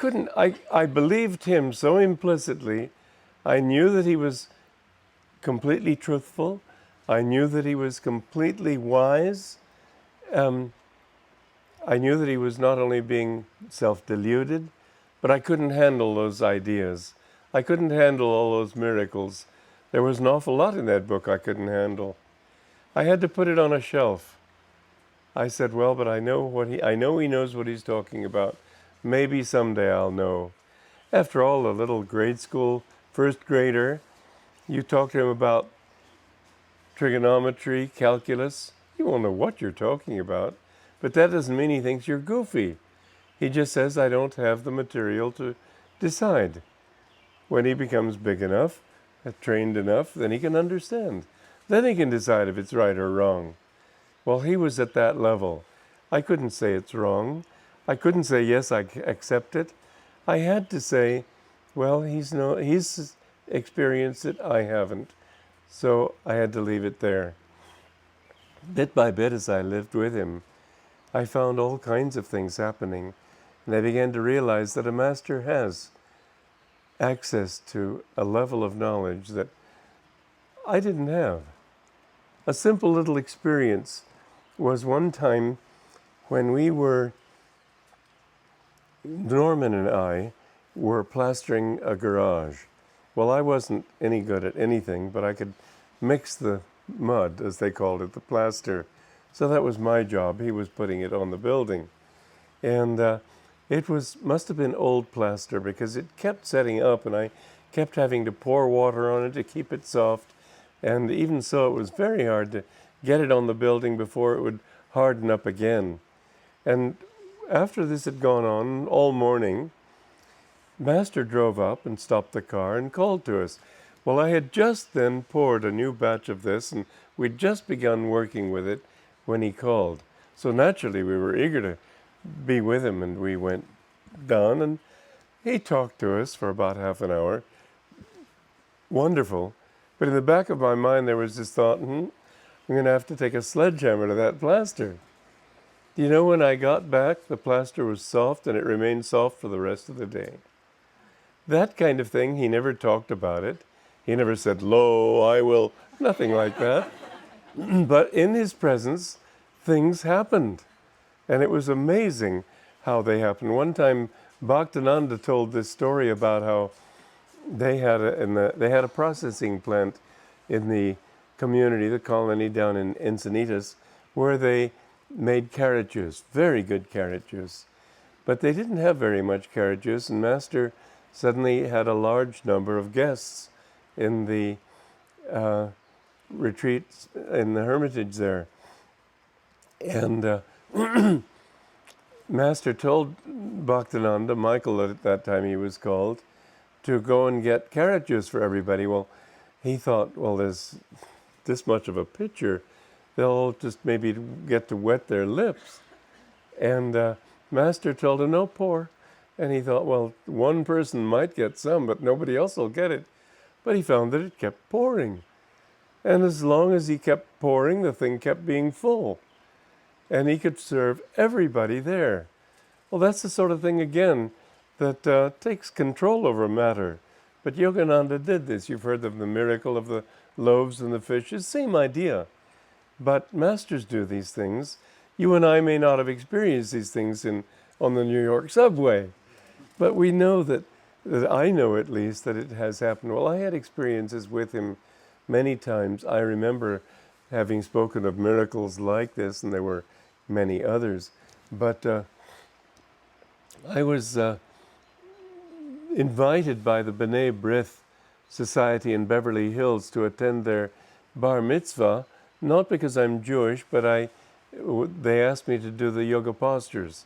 believed him so implicitly. I knew that he was completely truthful. I knew that he was completely wise. I knew that he was not only being self-deluded, but I couldn't handle those ideas. I couldn't handle all those miracles. There was an awful lot in that book I couldn't handle. I had to put it on a shelf. I said, well, but I know he knows what he's talking about. Maybe someday I'll know. After all, a little grade school first grader, you talk to him about trigonometry, calculus, he won't know what you're talking about. But that doesn't mean he thinks you're goofy. He just says, I don't have the material to decide. When he becomes big enough, trained enough, then he can understand. Then he can decide if it's right or wrong. Well, he was at that level. I couldn't say it's wrong. I couldn't say, yes, I accept it. I had to say, well, he's experienced it, I haven't. So I had to leave it there. Bit by bit, as I lived with him, I found all kinds of things happening. And I began to realize that a master has access to a level of knowledge that I didn't have. A simple little experience was one time when Norman and I were plastering a garage. Well, I wasn't any good at anything, but I could mix the mud, as they called it, the plaster. So that was my job. He was putting it on the building. And it must have been old plaster because it kept setting up and I kept having to pour water on it to keep it soft. And even so, it was very hard to get it on the building before it would harden up again. And after this had gone on all morning, Master drove up and stopped the car and called to us. Well, I had just then poured a new batch of this and we'd just begun working with it when he called. So naturally we were eager to be with him, and we went down and he talked to us for about half an hour. Wonderful. But in the back of my mind there was this thought, I'm going to have to take a sledgehammer to that plaster. You know, when I got back, the plaster was soft and it remained soft for the rest of the day. That kind of thing, he never talked about it. He never said, lo, I will, nothing like that. But in his presence, things happened. And it was amazing how they happened. One time, Bhaktananda told this story about how they had a processing plant in the community, the colony down in Encinitas, where they made carrot juice, very good carrot juice. But they didn't have very much carrot juice, and Master suddenly had a large number of guests in the retreats, in the hermitage there. And Master told Bhaktananda, Michael at that time he was called, to go and get carrot juice for everybody. Well, he thought, well, there's this much of a pitcher, they'll just maybe get to wet their lips. And Master told him, no, pour. And he thought, well, one person might get some, but nobody else will get it. But he found that it kept pouring. And as long as he kept pouring, the thing kept being full. And he could serve everybody there. Well, that's the sort of thing, again, that takes control over matter. But Yogananda did this. You've heard of the miracle of the loaves and the fishes. Same idea. But masters do these things. You and I may not have experienced these things on the New York subway. But we know that I know at least that it has happened. Well, I had experiences with him many times. I remember having spoken of miracles like this, and there were many others. But I was invited by the B'nai B'rith society in Beverly Hills to attend their bar mitzvah, not because I'm Jewish, but they asked me to do the yoga postures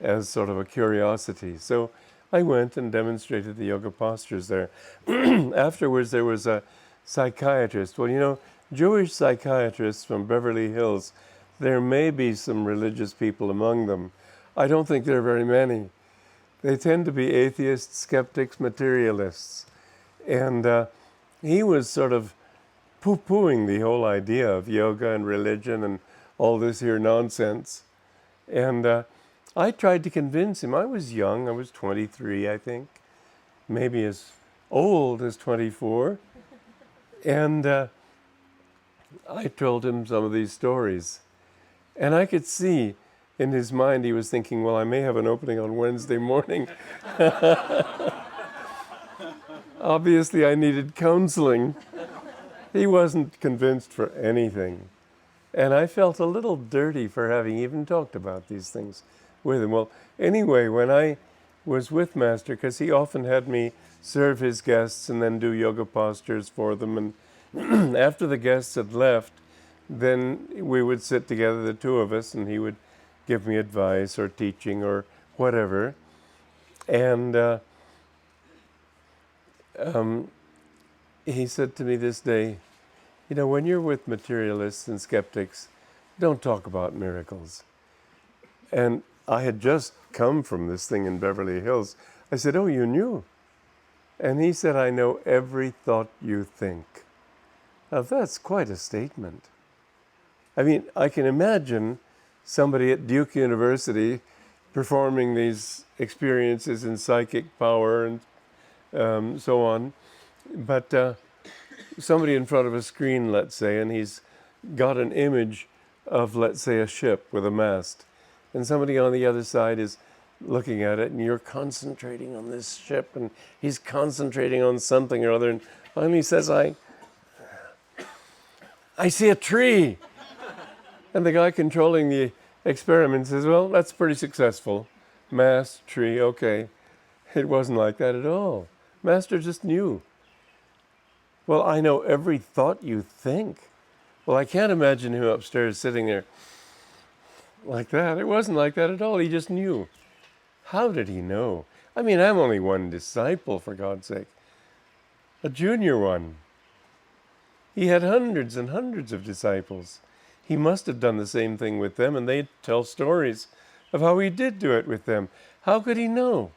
as sort of a curiosity. So I went and demonstrated the yoga postures there. Afterwards, there was a psychiatrist. Well, you know, Jewish psychiatrists from Beverly Hills, there may be some religious people among them. I don't think there are very many. They tend to be atheists, skeptics, materialists. And he was sort of poo-pooing the whole idea of yoga and religion and all this here nonsense. And I tried to convince him. I was young. I was 23, I think. Maybe as old as 24. And I told him some of these stories. And I could see in his mind he was thinking, well, I may have an opening on Wednesday morning. Obviously, I needed counseling. He wasn't convinced for anything. And I felt a little dirty for having even talked about these things with him. Well, anyway, when I was with Master, because he often had me serve his guests and then do yoga postures for them, and after the guests had left, then we would sit together, the two of us, and he would give me advice or teaching or whatever. And he said to me this day, you know, when you're with materialists and skeptics, don't talk about miracles. And I had just come from this thing in Beverly Hills. I said, oh, you knew? And he said, I know every thought you think. Now, that's quite a statement. I mean, I can imagine somebody at Duke University performing these experiences in psychic power and so on. But somebody in front of a screen, let's say, and he's got an image of, let's say, a ship with a mast. And somebody on the other side is looking at it, and you're concentrating on this ship, and he's concentrating on something or other. And finally he says, I see a tree. And the guy controlling the experiment says, well, that's pretty successful. Mast, tree, okay. It wasn't like that at all. Master just knew. Well, I know every thought you think. Well, I can't imagine him upstairs sitting there like that. It wasn't like that at all. He just knew. How did he know? I mean, I'm only one disciple, for God's sake. A junior one. He had hundreds and hundreds of disciples. He must have done the same thing with them, and they'd tell stories of how he did do it with them. How could he know?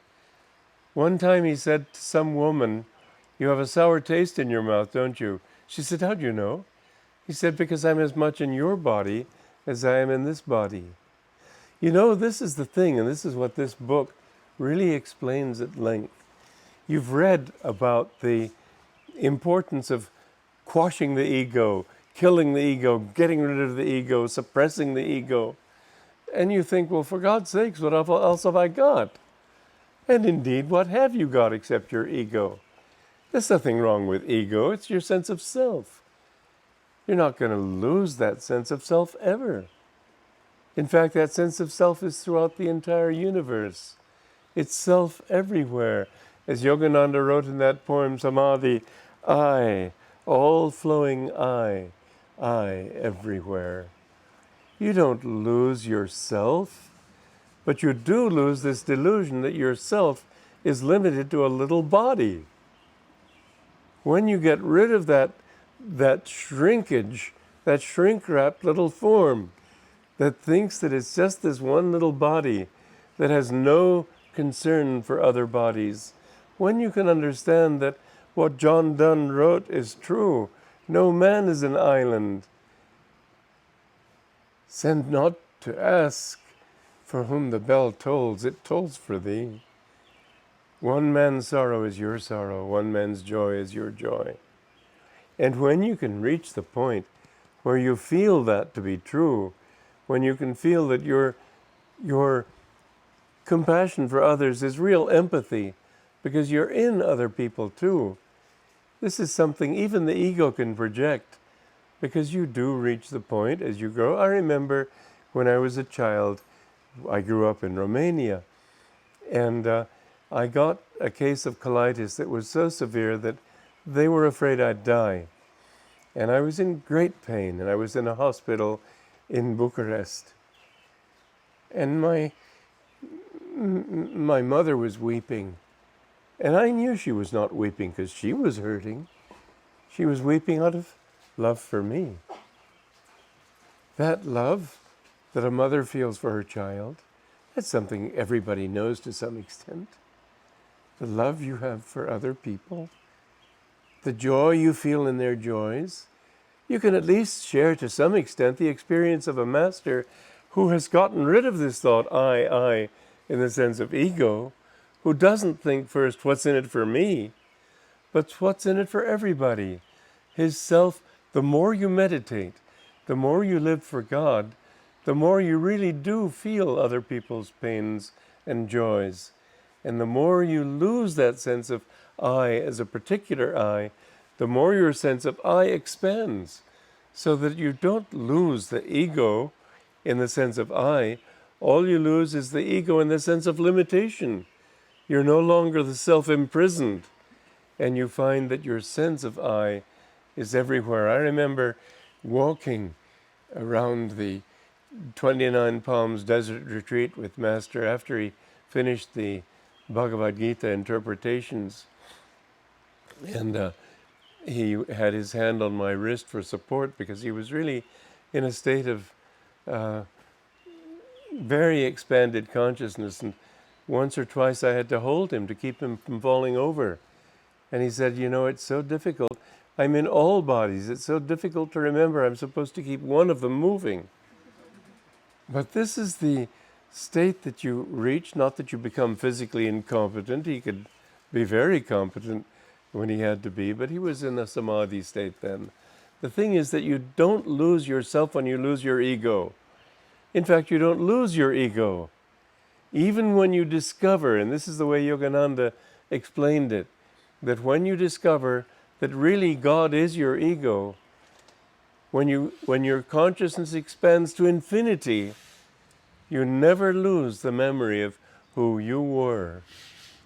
One time he said to some woman, you have a sour taste in your mouth, don't you? She said, how'd you know? He said, because I'm as much in your body as I am in this body. You know, this is the thing, and this is what this book really explains at length. You've read about the importance of quashing the ego, killing the ego, getting rid of the ego, suppressing the ego. And you think, well, for God's sakes, what else have I got? And indeed, what have you got except your ego? There's nothing wrong with ego. It's your sense of self. You're not going to lose that sense of self ever. In fact, that sense of self is throughout the entire universe. It's self everywhere. As Yogananda wrote in that poem, Samadhi, I, all flowing I everywhere. You don't lose yourself, but you do lose this delusion that yourself is limited to a little body. When you get rid of that shrinkage, that shrink-wrapped little form that thinks that it's just this one little body that has no concern for other bodies, when you can understand that what John Donne wrote is true, no man is an island. Send not to ask for whom the bell tolls, it tolls for thee. One man's sorrow is your sorrow, one man's joy is your joy. And when you can reach the point where you feel that to be true, when you can feel that your compassion for others is real empathy, because you're in other people too. This is something even the ego can project, because you do reach the point as you grow. I remember when I was a child, I grew up in Romania, and I got a case of colitis that was so severe that they were afraid I'd die. And I was in great pain, and I was in a hospital in Bucharest. And my mother was weeping. And I knew she was not weeping because she was hurting. She was weeping out of love for me. That love that a mother feels for her child, that's something everybody knows to some extent. The love you have for other people, the joy you feel in their joys. You can at least share to some extent the experience of a master who has gotten rid of this thought, I, in the sense of ego, who doesn't think first, what's in it for me, but what's in it for everybody. His self, the more you meditate, the more you live for God, the more you really do feel other people's pains and joys. And the more you lose that sense of I as a particular I, the more your sense of I expands, so that you don't lose the ego in the sense of I. All you lose is the ego in the sense of limitation. You're no longer the self-imprisoned, and you find that your sense of I is everywhere. I remember walking around the 29 Palms Desert Retreat with Master after he finished the Bhagavad Gita interpretations, and he had his hand on my wrist for support because he was really in a state of very expanded consciousness, and once or twice I had to hold him to keep him from falling over. And he said, you know, it's so difficult. I'm in all bodies. It's so difficult to remember I'm supposed to keep one of them moving. But this is the state that you reach, not that you become physically incompetent. He could be very competent when he had to be, but he was in a samadhi state then. The thing is that you don't lose yourself when you lose your ego. In fact, you don't lose your ego. Even when you discover, and this is the way Yogananda explained it, that when you discover that really God is your ego, when your consciousness expands to infinity, you never lose the memory of who you were.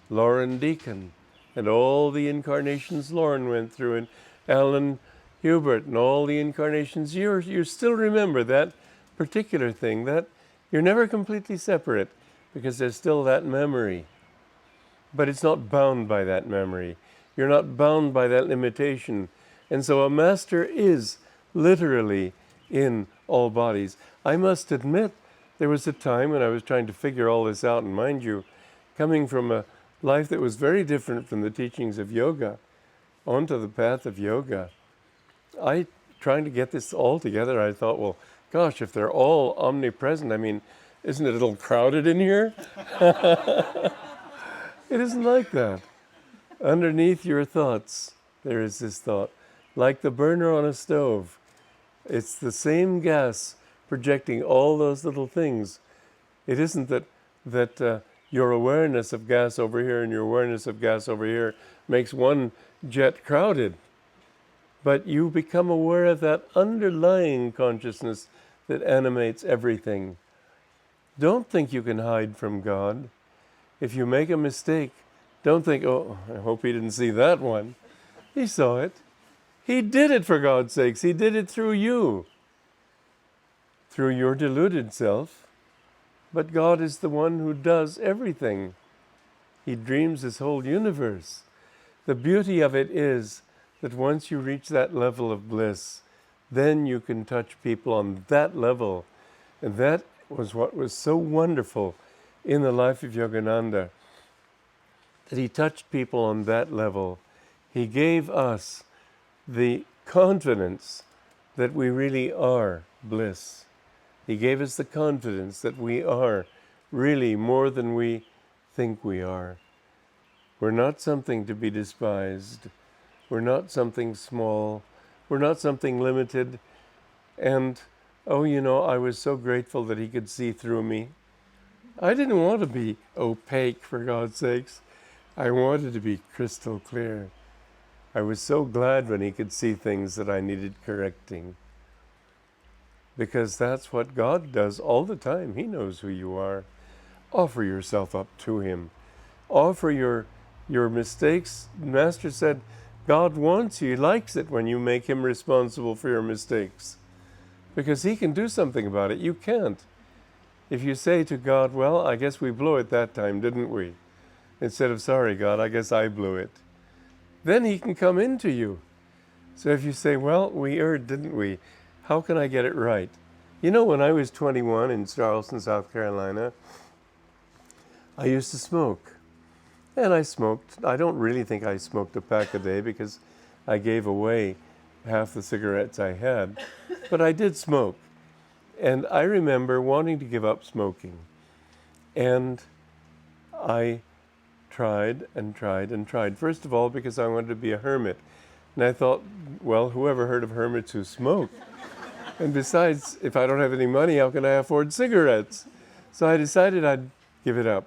Lauren Deacon, and all the incarnations Lauren went through, and Alan Hubert, and all the incarnations, you still remember that particular thing, that you're never completely separate, because there's still that memory. But it's not bound by that memory. You're not bound by that limitation. And so a master is literally in all bodies. I must admit, there was a time when I was trying to figure all this out, and mind you, coming from a life that was very different from the teachings of yoga, onto the path of yoga, trying to get this all together, I thought, well, gosh, if they're all omnipresent, I mean, isn't it a little crowded in here? It isn't like that. Underneath your thoughts, there is this thought, like the burner on a stove. It's the same gas projecting all those little things. It isn't that your awareness of gas over here and your awareness of gas over here makes one jet crowded. But you become aware of that underlying consciousness that animates everything. Don't think you can hide from God. If you make a mistake, don't think, oh, I hope he didn't see that one. He saw it. He did it, for God's sakes. He did it through you, through your deluded self. But God is the one who does everything. He dreams this whole universe. The beauty of it is that once you reach that level of bliss, then you can touch people on that level. And that was what was so wonderful in the life of Yogananda, that he touched people on that level. He gave us the confidence that we really are bliss. He gave us the confidence that we are really more than we think we are. We're not something to be despised. We're not something small. We're not something limited. And, oh, you know, I was so grateful that he could see through me. I didn't want to be opaque, for God's sakes. I wanted to be crystal clear. I was so glad when he could see things that I needed correcting. Because that's what God does all the time. He knows who you are. Offer yourself up to him. Offer your mistakes. Master said, God wants you, He likes it when you make Him responsible for your mistakes, because He can do something about it. You can't. If you say to God, well, I guess we blew it that time, didn't we? Instead of, sorry, God, I guess I blew it. Then He can come into you. So if you say, well, we erred, didn't we? How can I get it right? You know, when I was 21 in Charleston, South Carolina, I used to smoke. And I smoked. I don't really think I smoked a pack a day because I gave away half the cigarettes I had. But I did smoke. And I remember wanting to give up smoking. And I tried and tried and tried. First of all, because I wanted to be a hermit. And I thought, well, whoever heard of hermits who smoke? And besides, if I don't have any money, how can I afford cigarettes? So I decided I'd give it up.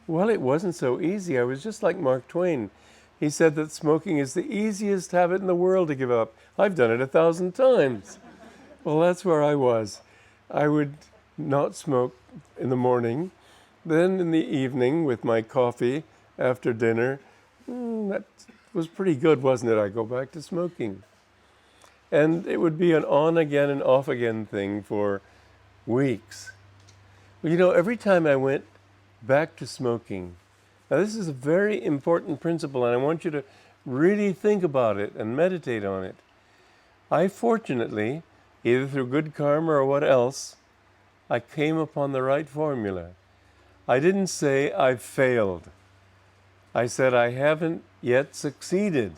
Well, it wasn't so easy. I was just like Mark Twain. He said that smoking is the easiest habit in the world to give up. I've done it 1,000 times. Well, that's where I was. I would not smoke in the morning. Then in the evening with my coffee after dinner, that was pretty good, wasn't it? I go back to smoking. And it would be an on again and off again thing for weeks. Well, you know, every time I went back to smoking, now this is a very important principle and I want you to really think about it and meditate on it. I fortunately, either through good karma or what else, I came upon the right formula. I didn't say I've failed. I said I haven't yet succeeded.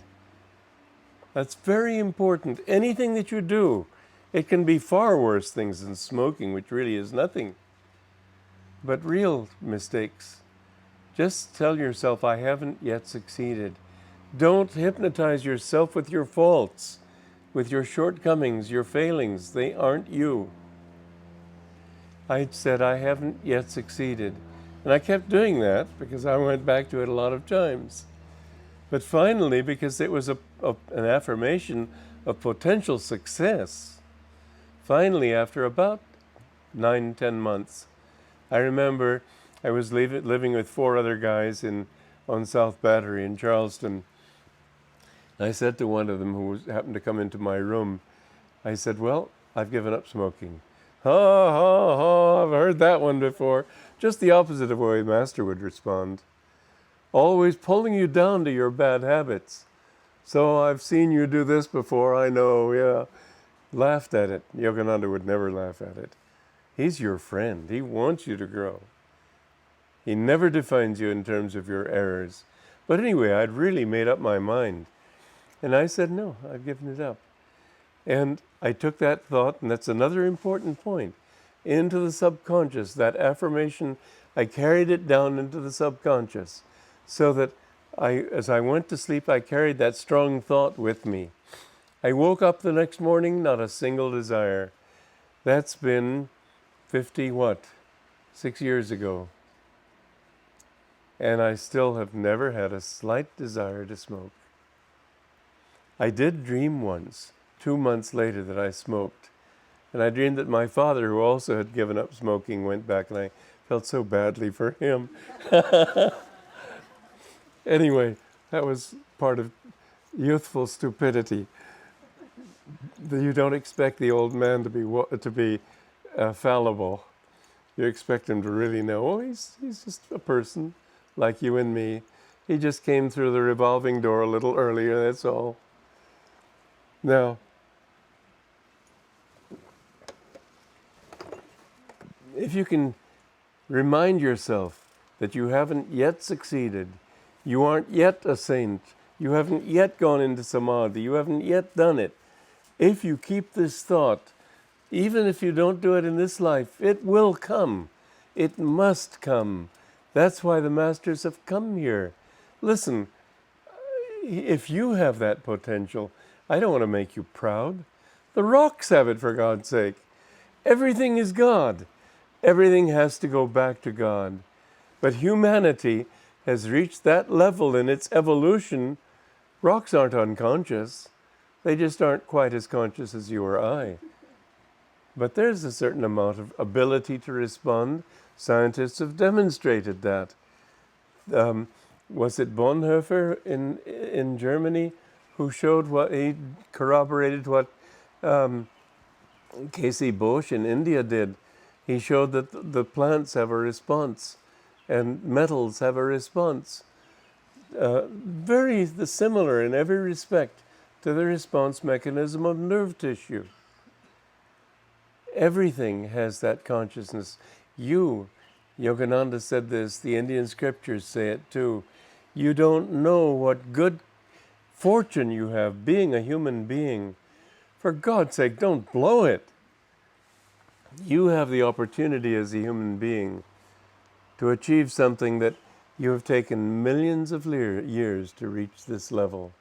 That's very important. Anything that you do, it can be far worse things than smoking, which really is nothing. But real mistakes, just tell yourself, I haven't yet succeeded. Don't hypnotize yourself with your faults, with your shortcomings, your failings. They aren't you. I said, I haven't yet succeeded. And I kept doing that because I went back to it a lot of times. But finally, because it was an affirmation of potential success, finally, after about 9-10 months, I remember I was living with 4 other guys on South Battery in Charleston. I said to one of them who happened to come into my room, I said, well, I've given up smoking. Ha, ha, ha, I've heard that one before. Just the opposite of the way Master would respond. Always pulling you down to your bad habits. So I've seen you do this before, I know, yeah. Laughed at it. Yogananda would never laugh at it. He's your friend. He wants you to grow. He never defines you in terms of your errors. But anyway, I'd really made up my mind. And I said, no, I've given it up. And I took that thought, and that's another important point, into the subconscious. That affirmation, I carried it down into the subconscious. So that as I went to sleep, I carried that strong thought with me. I woke up the next morning, not a single desire. That's been 6 years ago. And I still have never had a slight desire to smoke. I did dream once, 2 months later, that I smoked. And I dreamed that my father, who also had given up smoking, went back, and I felt so badly for him. Anyway, that was part of youthful stupidity. You don't expect the old man to be fallible. You expect him to really know, oh, he's just a person like you and me. He just came through the revolving door a little earlier, that's all. Now, if you can remind yourself that you haven't yet succeeded, you aren't yet a saint, you haven't yet gone into samadhi, you haven't yet done it. If you keep this thought, even if you don't do it in this life, it will come. It must come. That's why the masters have come here. Listen, if you have that potential, I don't want to make you proud. The rocks have it, for God's sake. Everything is God. Everything has to go back to God. But humanity has reached that level in its evolution. Rocks aren't unconscious. They just aren't quite as conscious as you or I. But there's a certain amount of ability to respond. Scientists have demonstrated that. Was it Bonhoeffer in Germany who showed he corroborated what K.C. Bose in India did. He showed that the plants have a response and metals have a response. Very similar in every respect to the response mechanism of nerve tissue. Everything has that consciousness. Yogananda said this, the Indian scriptures say it too. You don't know what good fortune you have being a human being. For God's sake, don't blow it. You have the opportunity as a human being to achieve something that you have taken millions of years to reach this level.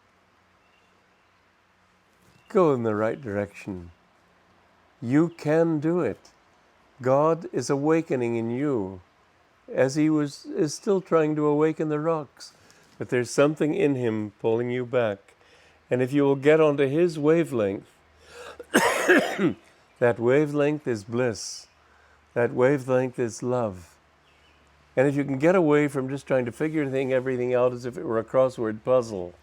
Go in the right direction. You can do it. God is awakening in you as he is still trying to awaken the rocks. But there's something in him pulling you back. And if you will get onto his wavelength, that wavelength is bliss. That wavelength is love. And if you can get away from just trying to figure everything out as if it were a crossword puzzle,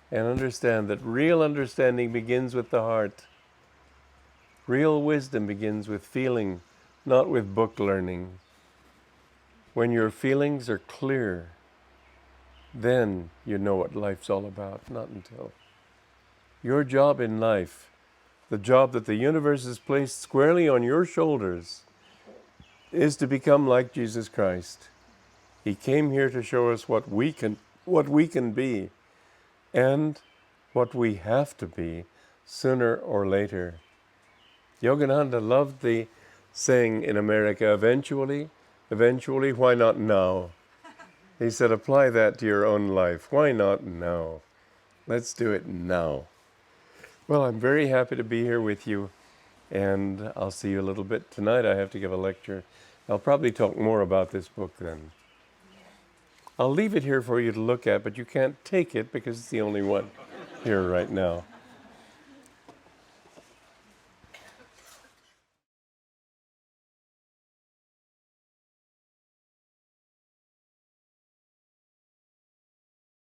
and understand that real understanding begins with the heart. Real wisdom begins with feeling, not with book learning. When your feelings are clear, then you know what life's all about, not until. Your job in life, the job that the universe has placed squarely on your shoulders, is to become like Jesus Christ. He came here to show us what we can be, and what we have to be sooner or later. Yogananda loved the saying in America, eventually, why not now? He said, apply that to your own life. Why not now? Let's do it now. Well, I'm very happy to be here with you, and I'll see you a little bit. Tonight I have to give a lecture. I'll probably talk more about this book then. I'll leave it here for you to look at, but you can't take it because it's the only one here right now.